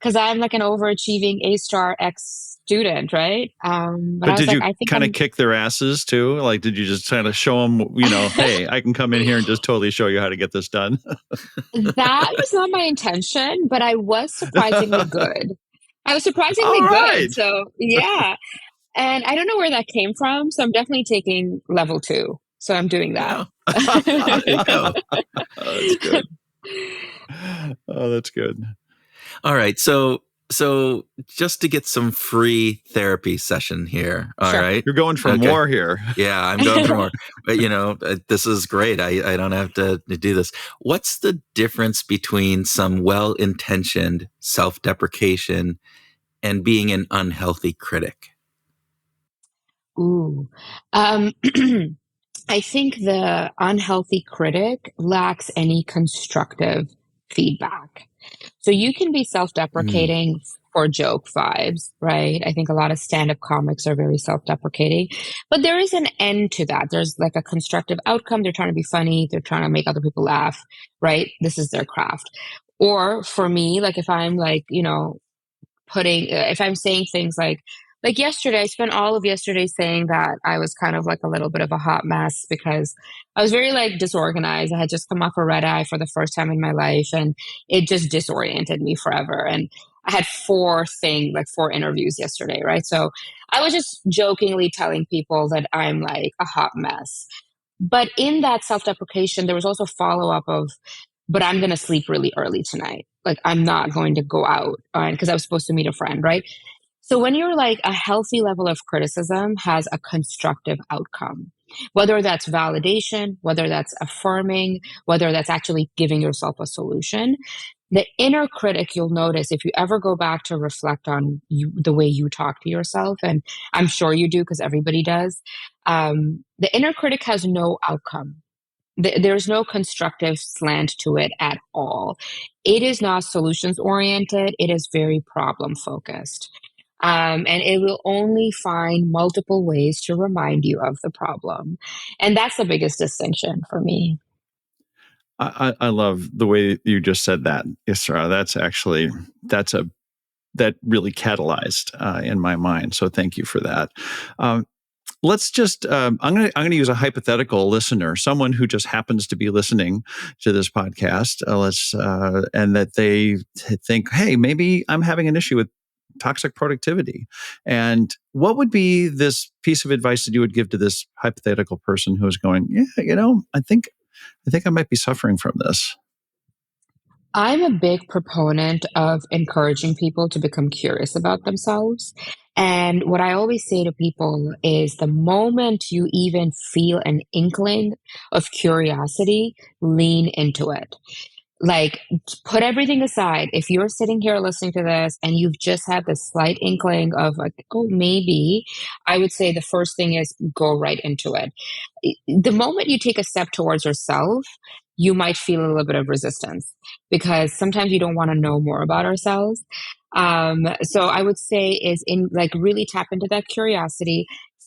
because I'm like an overachieving A-star X student. Right. But
but
I was
did
like,
you
I think
kind of kick their asses too? Like, did you just kind of show them, hey, I can come in here and just totally show you how to get this done?
that was not my intention, but I was surprisingly good. I was
All
surprisingly good.
right.
So, yeah. And I don't know where that came from. So, I'm definitely taking level 2. So, I'm doing that.
Yeah. There you go.
Oh, that's good. Oh, that's good.
All right. So just to get some free therapy session here. All
Sure.
right.
You're going for
Okay.
more here.
Yeah, I'm going for more. But this is great. I don't have to do this. What's the difference between some well-intentioned self-deprecation and being an unhealthy critic?
Ooh. Um, I think the unhealthy critic lacks any constructive feedback. So you can be
Mm,
self-deprecating for joke vibes, right? I think a lot of stand-up comics are very self-deprecating, but there is an end to that. There's like a constructive outcome. They're trying to be funny. They're trying to make other people laugh, right? This is their craft. Or for me, like if I'm like, if I'm saying things like yesterday, I spent all of yesterday saying that I was kind of like a little bit of a hot mess because I was very like disorganized. I had just come off a red eye for the first time in my life and it just disoriented me forever. And I had four interviews yesterday, right? So I was just jokingly telling people that I'm like a hot mess. But in that self deprecation, there was also follow up of, but I'm going to sleep really early tonight. Like, I'm not going to go out because I was supposed to meet a friend, right? So, when you're like a healthy level of criticism has a constructive outcome. Whether that's validation, whether that's affirming, whether that's actually giving yourself a solution. The inner critic, you'll notice if you ever go back to reflect on the way you talk to yourself, and I'm sure you do because everybody does, the inner critic has no outcome. There's no constructive slant to it at all. It is not solutions oriented, it is very problem focused. And it will only find multiple ways to remind you of the problem. And that's the biggest distinction for me.
I love the way you just said that, Isra. That really catalyzed in my mind. So thank you for that. Let's just I'm gonna use a hypothetical listener, someone who just happens to be listening to this podcast. And that they think, hey, maybe I'm having an issue with toxic productivity. And what would be this piece of advice that you would give to this hypothetical person who is going, yeah, I think I might be suffering from this.
I'm a big proponent of encouraging people to become curious about themselves. And what I always say to people is the moment you even feel an inkling of curiosity, lean into it. Like, put everything aside. If you're sitting here listening to this and you've just had this slight inkling of, like, oh, maybe, I would say the first thing is go right into it. The moment you take a step towards yourself, you might feel a little bit of resistance because sometimes you don't want to know more about ourselves. So I would say is in like really tap into that curiosity.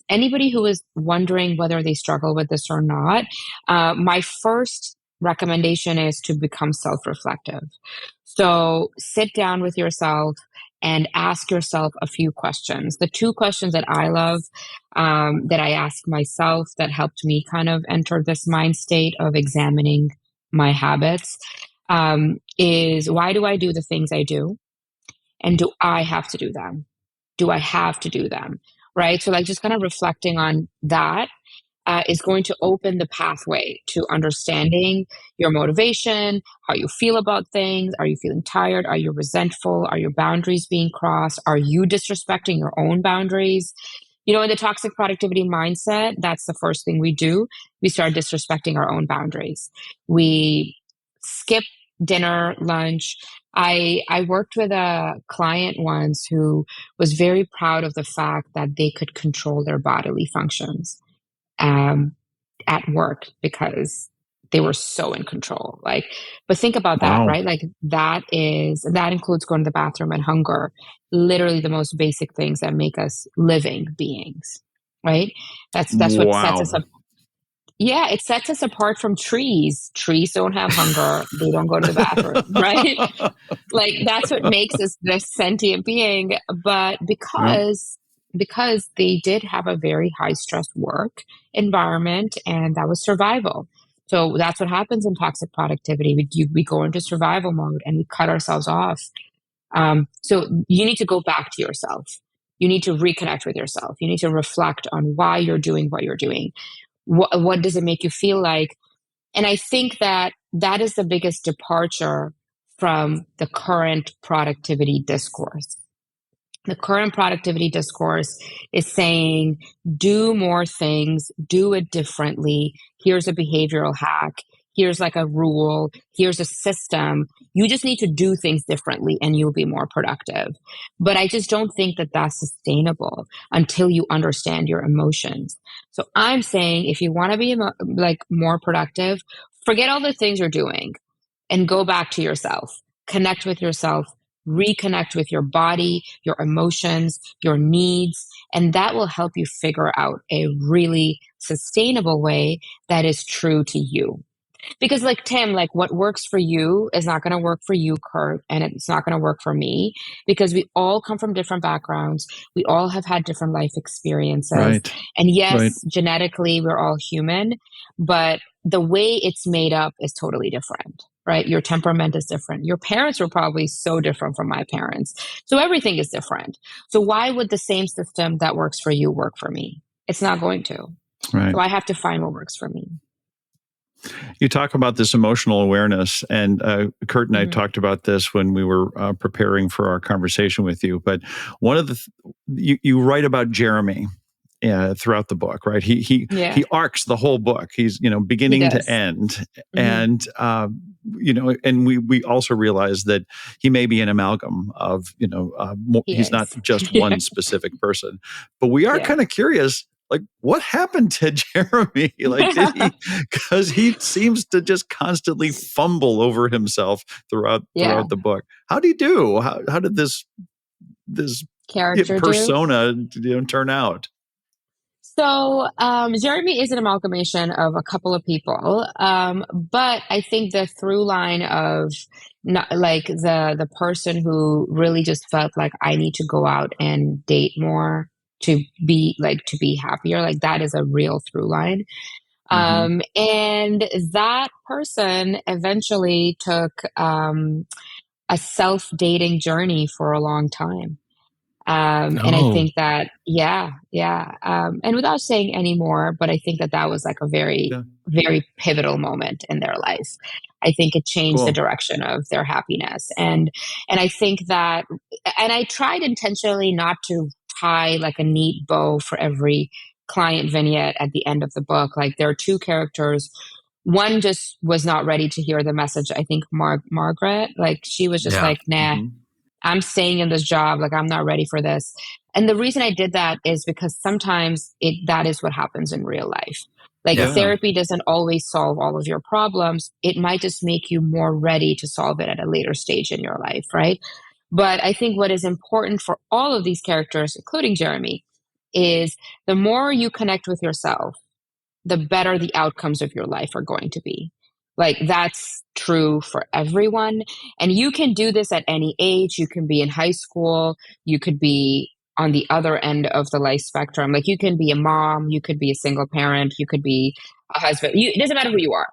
Anybody who is wondering whether they struggle with this or not, my first recommendation is to become self-reflective. So sit down with yourself and ask yourself a few questions. The two questions that I love, that I ask myself that helped me kind of enter this mind state of examining my habits, is why do I do the things I do? And do I have to do them? Do I have to do them? Right. So, like, just kind of reflecting on that is going to open the pathway to understanding your motivation, how you feel about things. Are you feeling tired? Are you resentful? Are your boundaries being crossed? Are you disrespecting your own boundaries? In the toxic productivity mindset, that's the first thing we do. We start disrespecting our own boundaries. We skip dinner, lunch. I worked with a client once who was very proud of the fact that they could control their bodily functions um, at work because they were so in control. Like, but think about that,
Wow.
right? Like that includes going to the bathroom and hunger, literally the most basic things that make us living beings, right? That's what sets us
Wow.
up. Yeah, it sets us apart from trees. Trees don't have hunger. They don't go to the bathroom, right? Like that's what makes us this sentient being. But
Yep.
because they did have a very high stress work environment, and that was survival. So that's what happens in toxic productivity. We go into survival mode and we cut ourselves off. So you need to go back to yourself. You need to reconnect with yourself. You need to reflect on why you're doing what you're doing. What does it make you feel like? And I think that that is the biggest departure from the current productivity discourse. The current productivity discourse is saying, do more things, do it differently. Here's a behavioral hack. Here's like a rule. Here's a system. You just need to do things differently and you'll be more productive. But I just don't think that that's sustainable until you understand your emotions. So I'm saying if you want to be like more productive, forget all the things you're doing and go back to yourself. Connect with yourself, reconnect with your body, your emotions, your needs, and that will help you figure out a really sustainable way that is true to you. Because, like, Tim, like, what works for you is not going to work for you, Kurt, and it's not going to work for me because we all come from different backgrounds. We all have had different life experiences.
Right.
And
Right.
yes, genetically, we're all human, but the way it's made up is totally different, right? Your temperament is different. Your parents were probably so different from my parents. So everything is different. So why would the same system that works for you work for me? It's not going to.
Right.
So I have to find what works for me.
You talk about this emotional awareness, and Kurt and I
Mhm.
talked about this when we were preparing for our conversation with you. But one of the you write about Jeremy throughout the book, right? He
Yeah,
arcs the whole book. He's
he
beginning to
does.
end,
Hmm.
and and we also realize that he may be an amalgam of
He
he's not
is.
just
Yeah,
one specific person, but we are
yeah.
kind of curious. Like, what happened to Jeremy? Like, did he? Because he seems to just constantly fumble over himself
Yeah.
throughout the book. How did he do? How did this
Character do.
persona turn out?
So, Jeremy is an amalgamation of a couple of people, but I think the through line of not like the person who really just felt like I need to go out and date more to be happier, like that is a real through line.
Hmm.
And that person eventually took a self dating journey for a long time. And I
Oh,
think that, yeah, yeah. And without saying any more, but I think that that was like a very,
yeah,
very pivotal moment in their life. I think it changed the
cool.
direction of their happiness. And I think that, and I tried intentionally not to tie like a neat bow for every client vignette at the end of the book. Like there are two characters. One just was not ready to hear the message. I think Margaret, like she was just
Yeah.
like, nah,
Hmm.
I'm staying in this job. Like, I'm not ready for this. And the reason I did that is because sometimes that is what happens in real life. Like,
Yeah.
Yeah,
therapy doesn't always solve all of your problems. It might just make you more ready to solve it at a later stage in your life, right? But I think what is important for all of these characters, including Jeremy, is the more you connect with yourself, the better the outcomes of your life are going to be. Like that's true for everyone. And you can do this at any age. You can be in high school. You could be on the other end of the life spectrum. Like you can be a mom. You could be a single parent. You could be a husband. It doesn't matter who you are.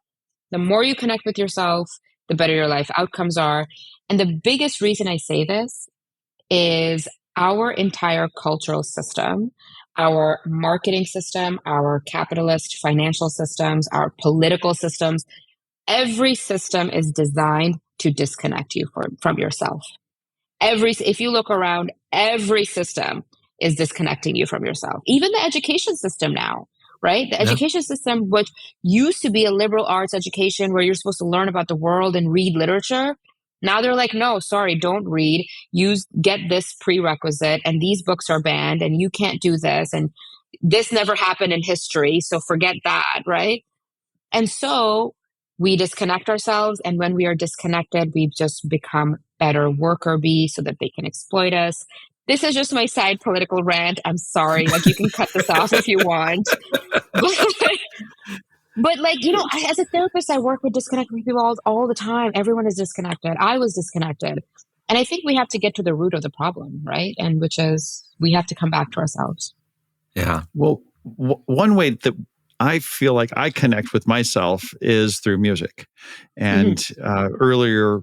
The more you connect with yourself, the better your life outcomes are. And the biggest reason I say this is our entire cultural system, our marketing system, our capitalist financial systems, our political systems, every system is designed to disconnect you from yourself. If you look around, every system is disconnecting you from yourself. Even the education system now, right? The
Yeah.
education system, which used to be a liberal arts education where you're supposed to learn about the world and read literature, now they're like, no, sorry, don't read. Get this prerequisite, and these books are banned, and you can't do this, and this never happened in history, so forget that, right? And so we disconnect ourselves. And when we are disconnected, we just become better worker bees so that they can exploit us. This is just my side political rant. I'm sorry. Like, you can cut this off if you want. But, but like, as a therapist, I work with disconnected people all the time. Everyone is disconnected. I was disconnected. And I think we have to get to the root of the problem, right? And which is we have to come back to ourselves.
Yeah.
well, one way that I feel like I connect with myself is through music.
Hmm.
And earlier,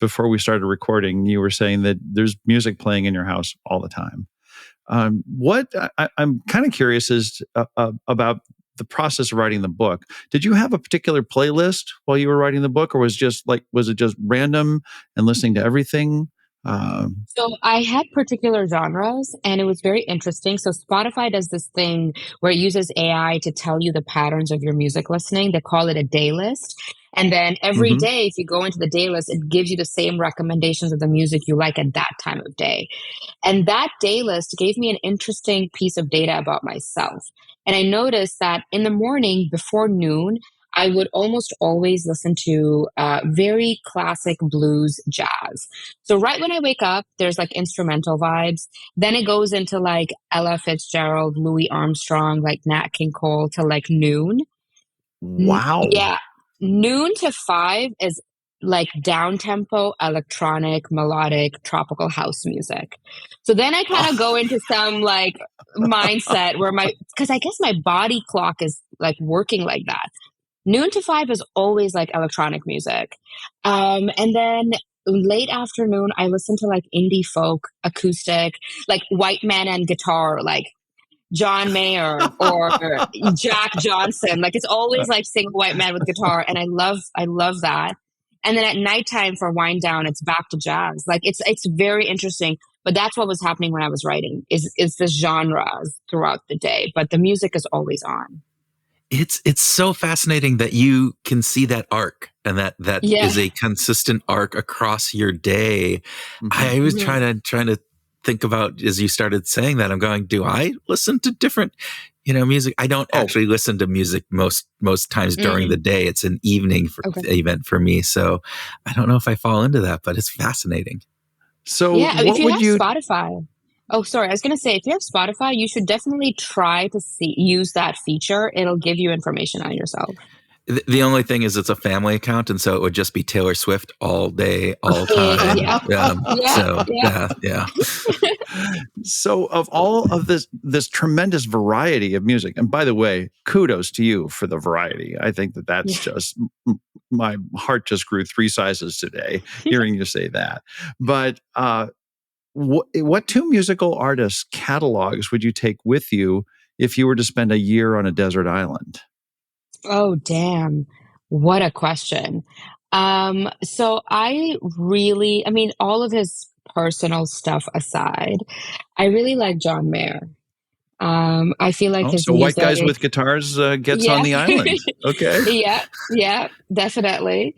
before we started recording, you were saying that there's music playing in your house all the time. What I'm kind of curious is about the process of writing the book. Did you have a particular playlist while you were writing the book, or was it just random and listening to everything? Um,
So I had particular genres and it was very interesting. So Spotify does this thing where it uses AI to tell you the patterns of your music listening. They call it a day list. And then every
mhm.
day, if you go into the day list, it gives you the same recommendations of the music you like at that time of day. And that day list gave me an interesting piece of data about myself. And I noticed that in the morning before noon, I would almost always listen to very classic blues jazz. So, right when I wake up, there's like instrumental vibes. Then it goes into like Ella Fitzgerald, Louis Armstrong, like Nat King Cole to like noon.
Wow.
Yeah, noon to 5 is like down tempo, electronic, melodic, tropical house music. So then I kind of go into some like mindset where because I guess my body clock is like working like that. Noon to 5 is always like electronic music. And then late afternoon, I listen to like indie folk, acoustic, like white man and guitar, like John Mayer or Jack Johnson. Like it's always like single white man with guitar, and I love that. And then at nighttime for wind down, it's back to jazz. Like it's very interesting. But that's what was happening when I was writing is the genres throughout the day, but the music is always on.
It's so fascinating that you can see that arc and that
Yeah.
is a consistent arc across your day. I was trying to think about as you started saying that, I'm going, do I listen to different, music? I don't actually listen to music most times during the day. It's an evening event for me. So I don't know if I fall into that, but it's fascinating.
So
Yeah, if
what
you
would
have
you
Spotify. Oh, sorry. I was going to say, if you have Spotify, you should definitely try to use that feature. It'll give you information on yourself.
The only thing is it's a family account, and so it would just be Taylor Swift all day, all time.
Yeah.
Yeah.
So of all of this tremendous variety of music, and by the way, kudos to you for the variety. I think that's just my heart just grew 3 sizes today hearing you say that. But what 2 musical artists' catalogs would you take with you if you were to spend a year on a desert island?
Oh, damn. What a question. So I mean, all of his personal stuff aside, I really like John Mayer. I feel like
Oh,
his
so white guys
music.
with guitars gets on
Yeah.
the island. Okay.
Yeah, yeah, definitely.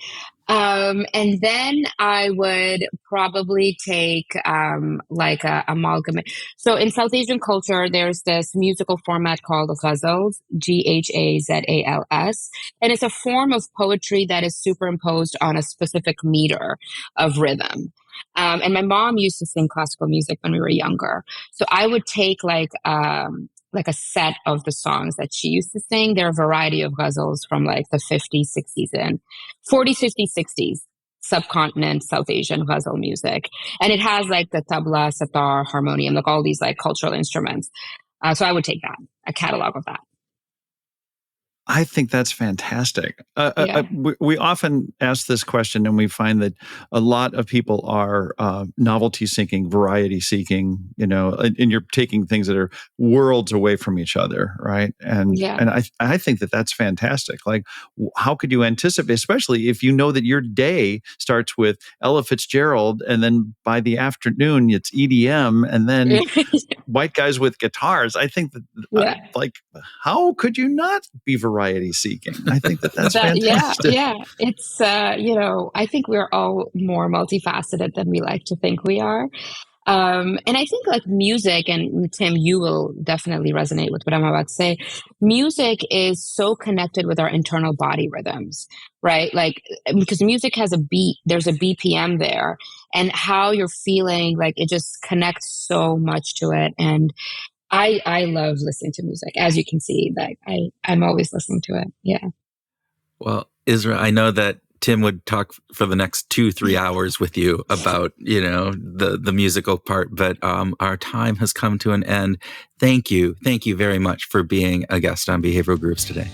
And then I would probably take like a amalgam. So in South Asian culture, there's this musical format called ghazals, Ghazals, and it's a form of poetry that is superimposed on a specific meter of rhythm. And my mom used to sing classical music when we were younger, so I would take like a set of the songs that she used to sing. There are a variety of ghazals from like the 50s, 60s, and 40s, 50s, 60s, subcontinent South Asian ghazal music. And it has like the tabla, sitar, harmonium, like all these like cultural instruments. So I would take that, a catalog of that.
I think that's fantastic.
Yeah.
We often ask this question, and we find that a lot of people are novelty seeking, variety seeking. And you're taking things that are worlds away from each other, right? And
Yeah.
and I think that that's fantastic. Like, how could you anticipate, especially if you know that your day starts with Ella Fitzgerald, and then by the afternoon it's EDM, and then white guys with guitars. I think that
Yeah.
like, how could you not be variety seeking? I think that that's
Yeah,
fantastic.
yeah. It's I think we're all more multifaceted than we like to think we are. And I think like music, and Tim, you will definitely resonate with what I'm about to say. Music is so connected with our internal body rhythms, right? Like, because music has a beat, there's a BPM there, and how you're feeling, like it just connects so much to it. And I love listening to music, as you can see, like I'm always listening to it. Yeah.
Well, Israa, I know that Tim would talk for the next 2-3 hours with you about, the musical part, but our time has come to an end. Thank you very much for being a guest on Behavioral Grooves today.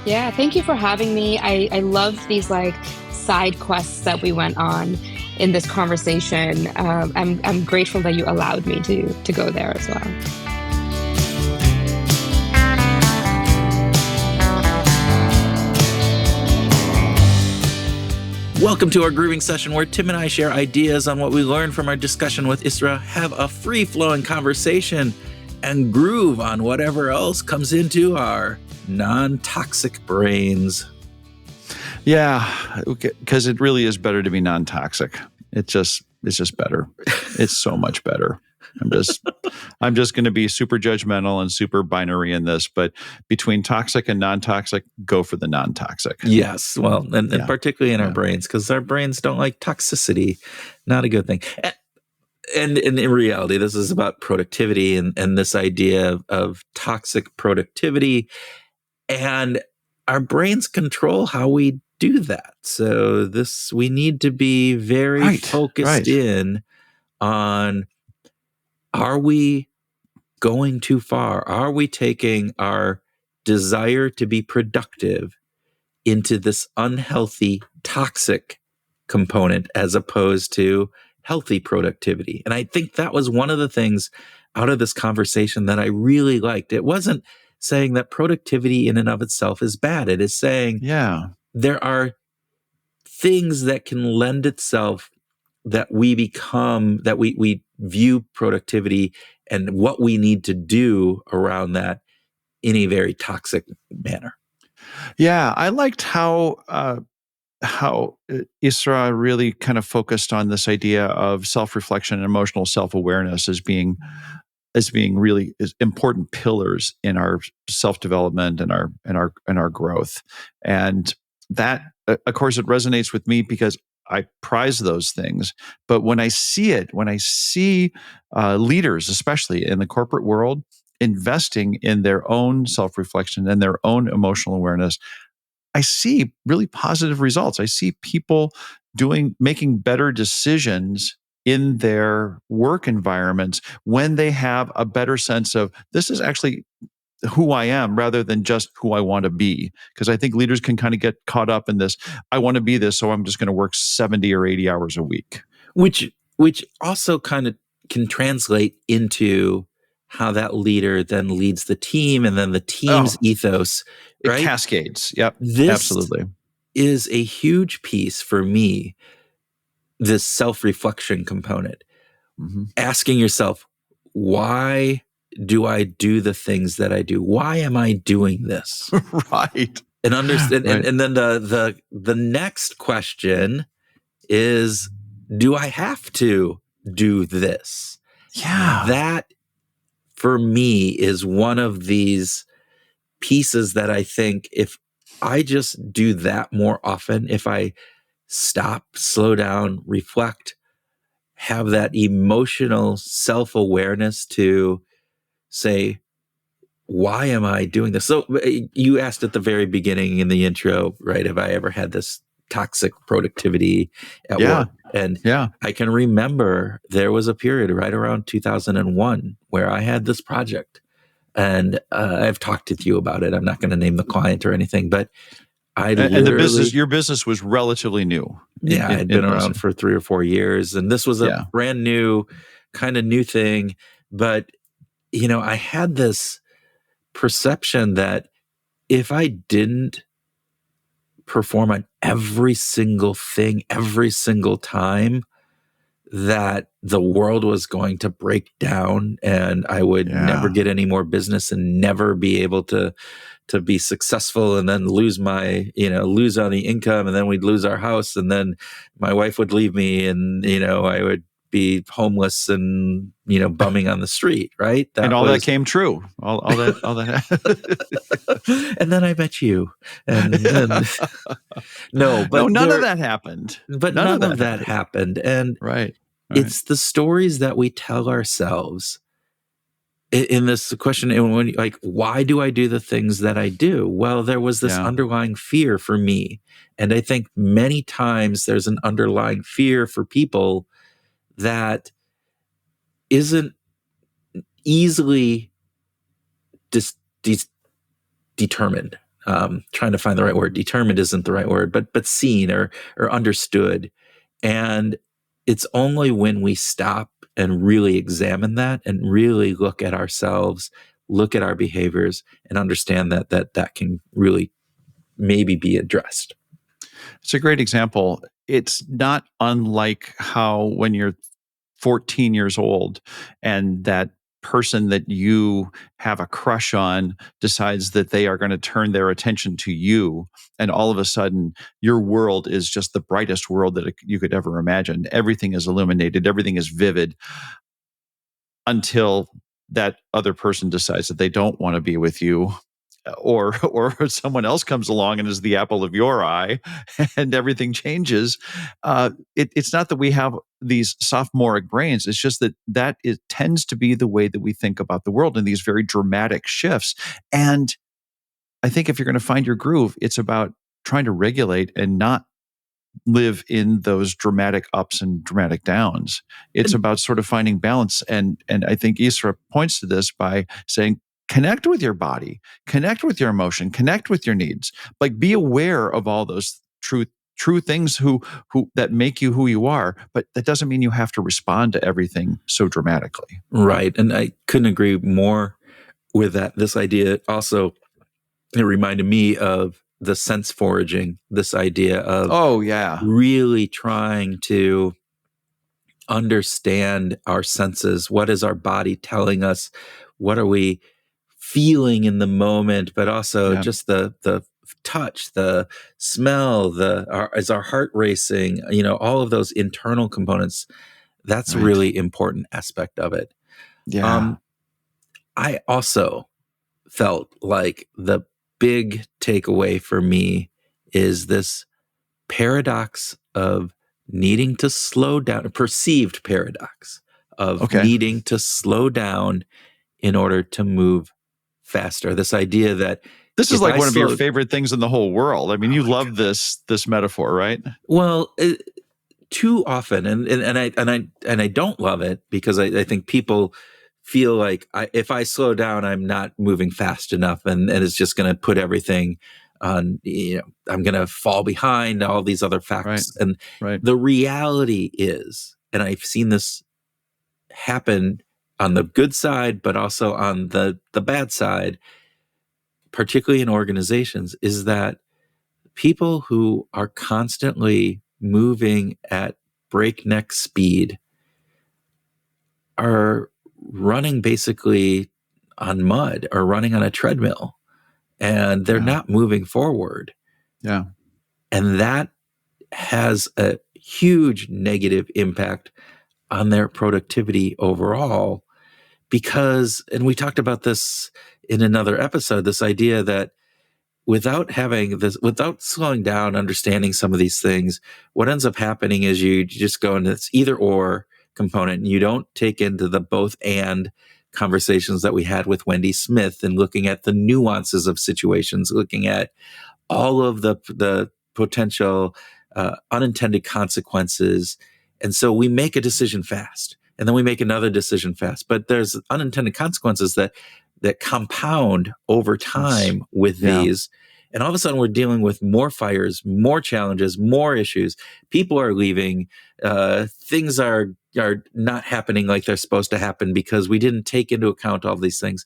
Yeah, thank you for having me. I love these like side quests that we went on in this conversation. I'm grateful that you allowed me to go there as well.
Welcome to our grooving session where Tim and I share ideas on what we learned from our discussion with Israa, have a free-flowing conversation, and groove on whatever else comes into our non-toxic brains.
Yeah, because it really is better to be non-toxic. It's just better. It's so much better. I'm just going to be super judgmental and super binary in this, but between toxic and non-toxic, go for the non-toxic.
Yes, well, and particularly in our brains, because our brains don't like toxicity. Not a good thing. And in reality, this is about productivity and this idea of toxic productivity, and our brains control how we do that. So we need to be very focused in on, are we going too far? Are we taking our desire to be productive into this unhealthy, toxic component as opposed to healthy productivity? And I think that was one of the things out of this conversation that I really liked. It wasn't saying that productivity in and of itself is bad. It is saying there are things that can lend itself that we view productivity and what we need to do around that in a very toxic manner.
Yeah, I liked how Isra really kind of focused on this idea of self-reflection and emotional self-awareness as being really as important pillars in our self-development and our growth. And that, of course, it resonates with me because I prize those things. But when I see leaders, especially in the corporate world, investing in their own self-reflection and their own emotional awareness, I see really positive results. I see people making better decisions in their work environments when they have a better sense of this is actually who I am rather than just who I want to be. Because I think leaders can kind of get caught up in this. I want to be this, so I'm just going to work 70 or 80 hours a week.
Which also kind of can translate into how that leader then leads the team and then the team's ethos, right?
It cascades. Yep.
This
absolutely
is a huge piece for me, this self-reflection component. Mm-hmm. Asking yourself, why do I do the things that I do? Why am I doing this?
Right.
And understand, right. And then the next question is, do I have to do this?
Yeah.
That for me is one of these pieces that I think if I just do that more often, if I stop, slow down, reflect, have that emotional self-awareness to say, why am I doing this? So you asked at the very beginning in the intro, right? Have I ever had this toxic productivity at work? And I can remember there was a period right around 2001 where I had this project, and I've talked to you about it. I'm not going to name the client or anything, but
your business was relatively new.
Yeah, I'd been around for 3 or 4 years, and this was a brand new kind of new thing. But I had this perception that if I didn't perform on every single thing every single time, that the world was going to break down and I would never get any more business and never be able to be successful, and then lose lose on the income, and then we'd lose our house, and then my wife would leave me, and I would be homeless and bumming on the street, right?
That came true. All that.
And then I met you, and then none of that happened. But none of that happened, and
right.
It's the stories that we tell ourselves in this question, and when why do I do the things that I do? Well, there was this underlying fear for me, and I think many times there's an underlying fear for people that isn't easily determined. Trying to find the right word. Determined isn't the right word, but seen or understood. And it's only when we stop and really examine that and really look at ourselves, look at our behaviors, and understand that can really maybe be addressed.
It's a great example. It's not unlike how when you're 14 years old and that person that you have a crush on decides that they are going to turn their attention to you, and all of a sudden your world is just the brightest world that you could ever imagine. Everything is illuminated, everything is vivid, until that other person decides that they don't want to be with you, or someone else comes along and is the apple of your eye, and everything changes. It's not that we have these sophomoric brains. It's just that it tends to be the way that we think about the world in these very dramatic shifts. And I think if you're going to find your groove, it's about trying to regulate and not live in those dramatic ups and dramatic downs. It's about sort of finding balance. And I think Isra points to this by saying, connect with your body, connect with your emotion, connect with your needs. Like, be aware of all those true things who that make you who you are, but that doesn't mean you have to respond to everything so dramatically.
Right. And I couldn't agree more with that. This idea also, it reminded me of the sense foraging, this idea of really trying to understand our senses. What is our body telling us? What are we feeling in the moment? But also just the touch, the smell, is our heart racing? All of those internal components. That's a
Right.
really important aspect of it.
Yeah.
I also felt like the big takeaway for me is this paradox of needing to slow down, a perceived paradox of
Okay.
needing to slow down in order to move faster. This idea that
This is
if
like
I
one of your
slow,
favorite things in the whole world. I mean,
oh
you
my
love
God.
this metaphor, right?
Well, too often, and I don't love it because I think people feel like if I slow down, I'm not moving fast enough, and it's just going to put everything on. I'm going to fall behind all these other
Right.
facts, and
Right.
the reality is, and I've seen this happen on the good side, but also on the bad side, particularly in organizations, is that people who are constantly moving at breakneck speed are running basically on mud or running on a treadmill, and they're
Yeah.
not moving forward.
Yeah.
And that has a huge negative impact on their productivity overall because, and we talked about this in another episode, this idea that without slowing down, understanding some of these things, what ends up happening is you just go into this either or component and you don't take into the both and conversations that we had with Wendy Smith and looking at the nuances of situations, looking at all of the potential unintended consequences. And so we make a decision fast and then we make another decision fast. But there's unintended consequences that compound over
Yes.
time with
Yeah.
these. And all of a sudden, we're dealing with more fires, more challenges, more issues. People are leaving. Things are not happening like they're supposed to happen because we didn't take into account all these things.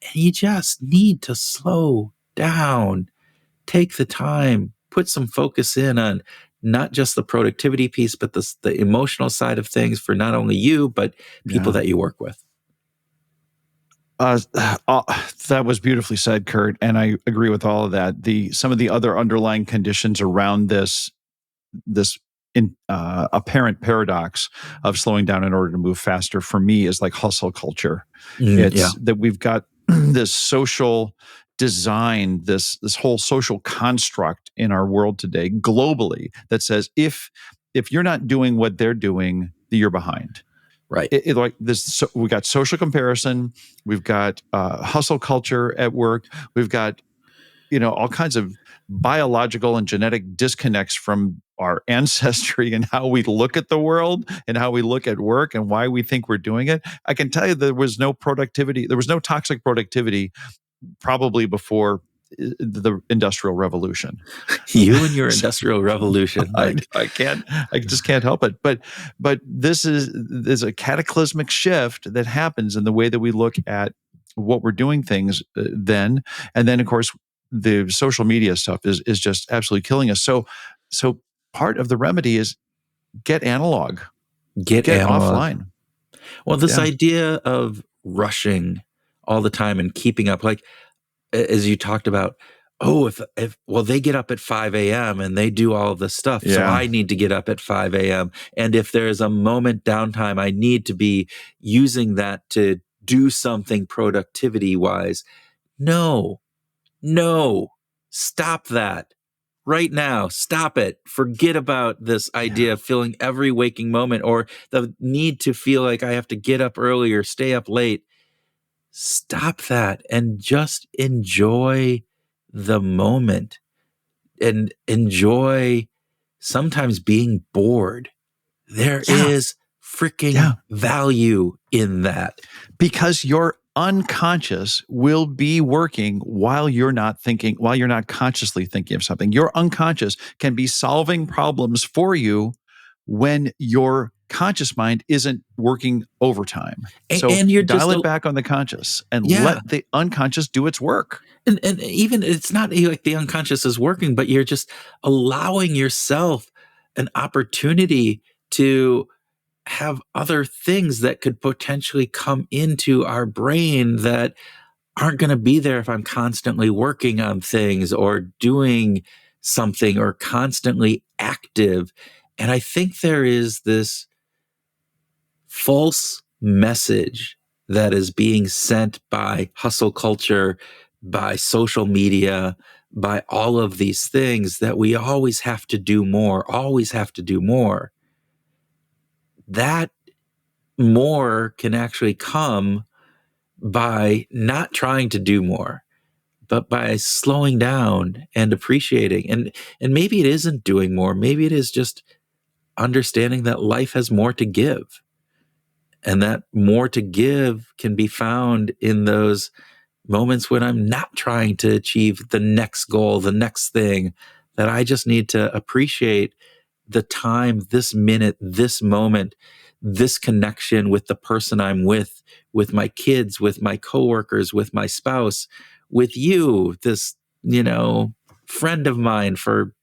And you just need to slow down, take the time, put some focus in on not just the productivity piece, but the emotional side of things for not only you, but people
Yeah.
that you work with.
Uh, uh, that was beautifully said, Kurt, and I agree with all of that. Some of the other underlying conditions around this apparent paradox of slowing down in order to move faster for me is like hustle culture.
Yeah.
It's that we've got this social design, this whole social construct in our world today globally that says if you're not doing what they're doing, you're behind.
Right.
Like this, we got social comparison, we've got hustle culture at work, we've got all kinds of biological and genetic disconnects from our ancestry and how we look at the world and how we look at work and why we think we're doing it. I can tell you there was no toxic productivity probably before the Industrial Revolution.
You and your
So,
Industrial Revolution, like
I just can't help it. But there's a cataclysmic shift that happens in the way that we look at what we're doing things then, and then of course the social media stuff is just absolutely killing us. So part of the remedy is get analog,
get
get
analog.
offline.
Well, this
Yeah,
idea of rushing all the time and keeping up, like as you talked about, oh, if well, they get up at 5 a.m. and they do all of this stuff. So
yeah,
I need to get up at 5 a.m. And if there's a moment downtime, I need to be using that to do something productivity wise. No, stop that right now. Stop it. Forget about this
yeah,
idea of filling every waking moment or the need to feel like I have to get up early or stay up late. Stop that and just enjoy the moment and enjoy sometimes being bored. There
yeah,
is freaking
yeah.
value in that.
Because your unconscious will be working while you're not thinking, while you're not consciously thinking of something. Your unconscious can be solving problems for you when your conscious mind isn't working overtime. So
And you're
dial
just,
it back on the conscious and
yeah.
let the unconscious do its work.
And even it's not like the unconscious is working, but you're just allowing yourself an opportunity to have other things that could potentially come into our brain that aren't going to be there if I'm constantly working on things or doing something or constantly active. And I think there is this false message that is being sent by hustle culture, by social media, by all of these things that we always have to do more, always have to do more. That more can actually come by not trying to do more, but by slowing down and appreciating. And maybe it isn't doing more. Maybe it is just understanding that life has more to give. And that more to give can be found in those moments when I'm not trying to achieve the next goal, the next thing, that I just need to appreciate the time, this minute, this moment, this connection with the person I'm with my kids, with my coworkers, with my spouse, with you, this, friend of mine for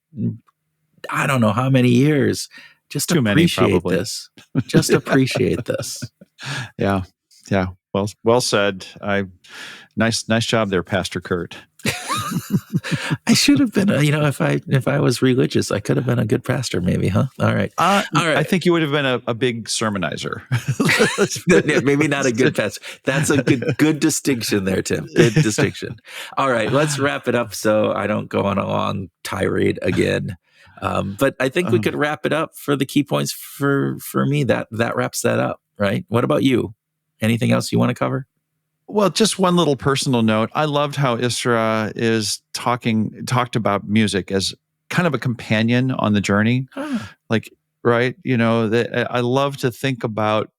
I don't know how many years. Just
Too many,
appreciate
probably.
this. Just appreciate this.
Yeah. Yeah. Well said. Nice job there, Pastor Kurt.
I should have been, if I was religious, I could have been a good pastor, maybe, huh? All right. All right.
I think you would have been a big sermonizer.
Maybe not a good pastor. That's a good distinction there, Tim. Good distinction. All right. Let's wrap it up so I don't go on a long tirade again. But I think we could wrap it up for the key points for me. That wraps that up, right? What about you? Anything else you want to cover?
Well, just one little personal note. I loved how Israa talked about music as kind of a companion on the journey. Like, right? I love to think about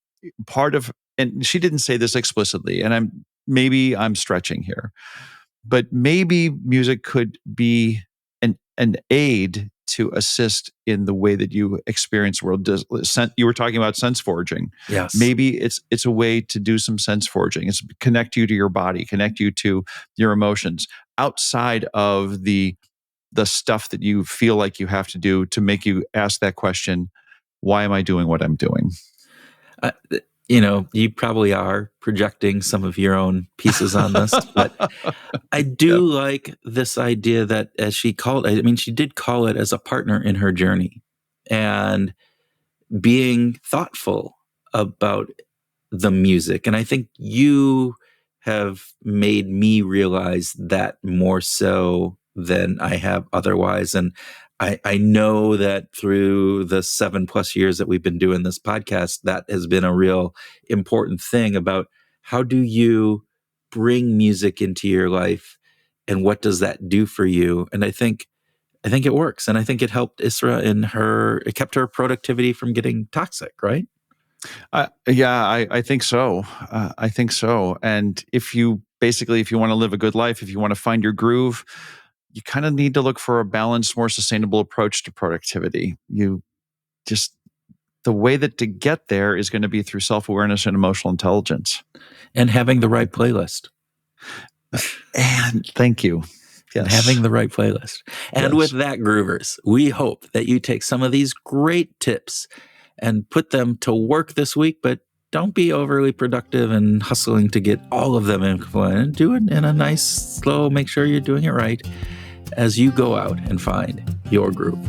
and she didn't say this explicitly, and maybe I'm stretching here, but maybe music could be an aid to assist in the way that you experience the world. You were talking about sense forging.
Yes.
Maybe it's a way to do some sense forging. It's connect you to your body, connect you to your emotions outside of the stuff that you feel like you have to do to make you ask that question, why am I doing what I'm doing?
You probably are projecting some of your own pieces on this, but I do like this idea that, as she called it, she did call it as a partner in her journey, and being thoughtful about the music. And I think you have made me realize that more so than I have otherwise. And I know that through the 7+ years that we've been doing this podcast, that has been a real important thing about how do you bring music into your life and what does that do for you? And I think it works. And I think it helped Israa it kept her productivity from getting toxic, right?
I think so. I think so. And if you want to live a good life, if you want to find your groove, you kind of need to look for a balanced, more sustainable approach to productivity. The way that to get there is going to be through self-awareness and emotional intelligence.
And having the right playlist.
And thank you. Yes.
And having the right playlist. And with that, groovers, we hope that you take some of these great tips and put them to work this week, but don't be overly productive and hustling to get all of them in. And do it in a nice, slow, make sure you're doing it right as you go out and find your groove.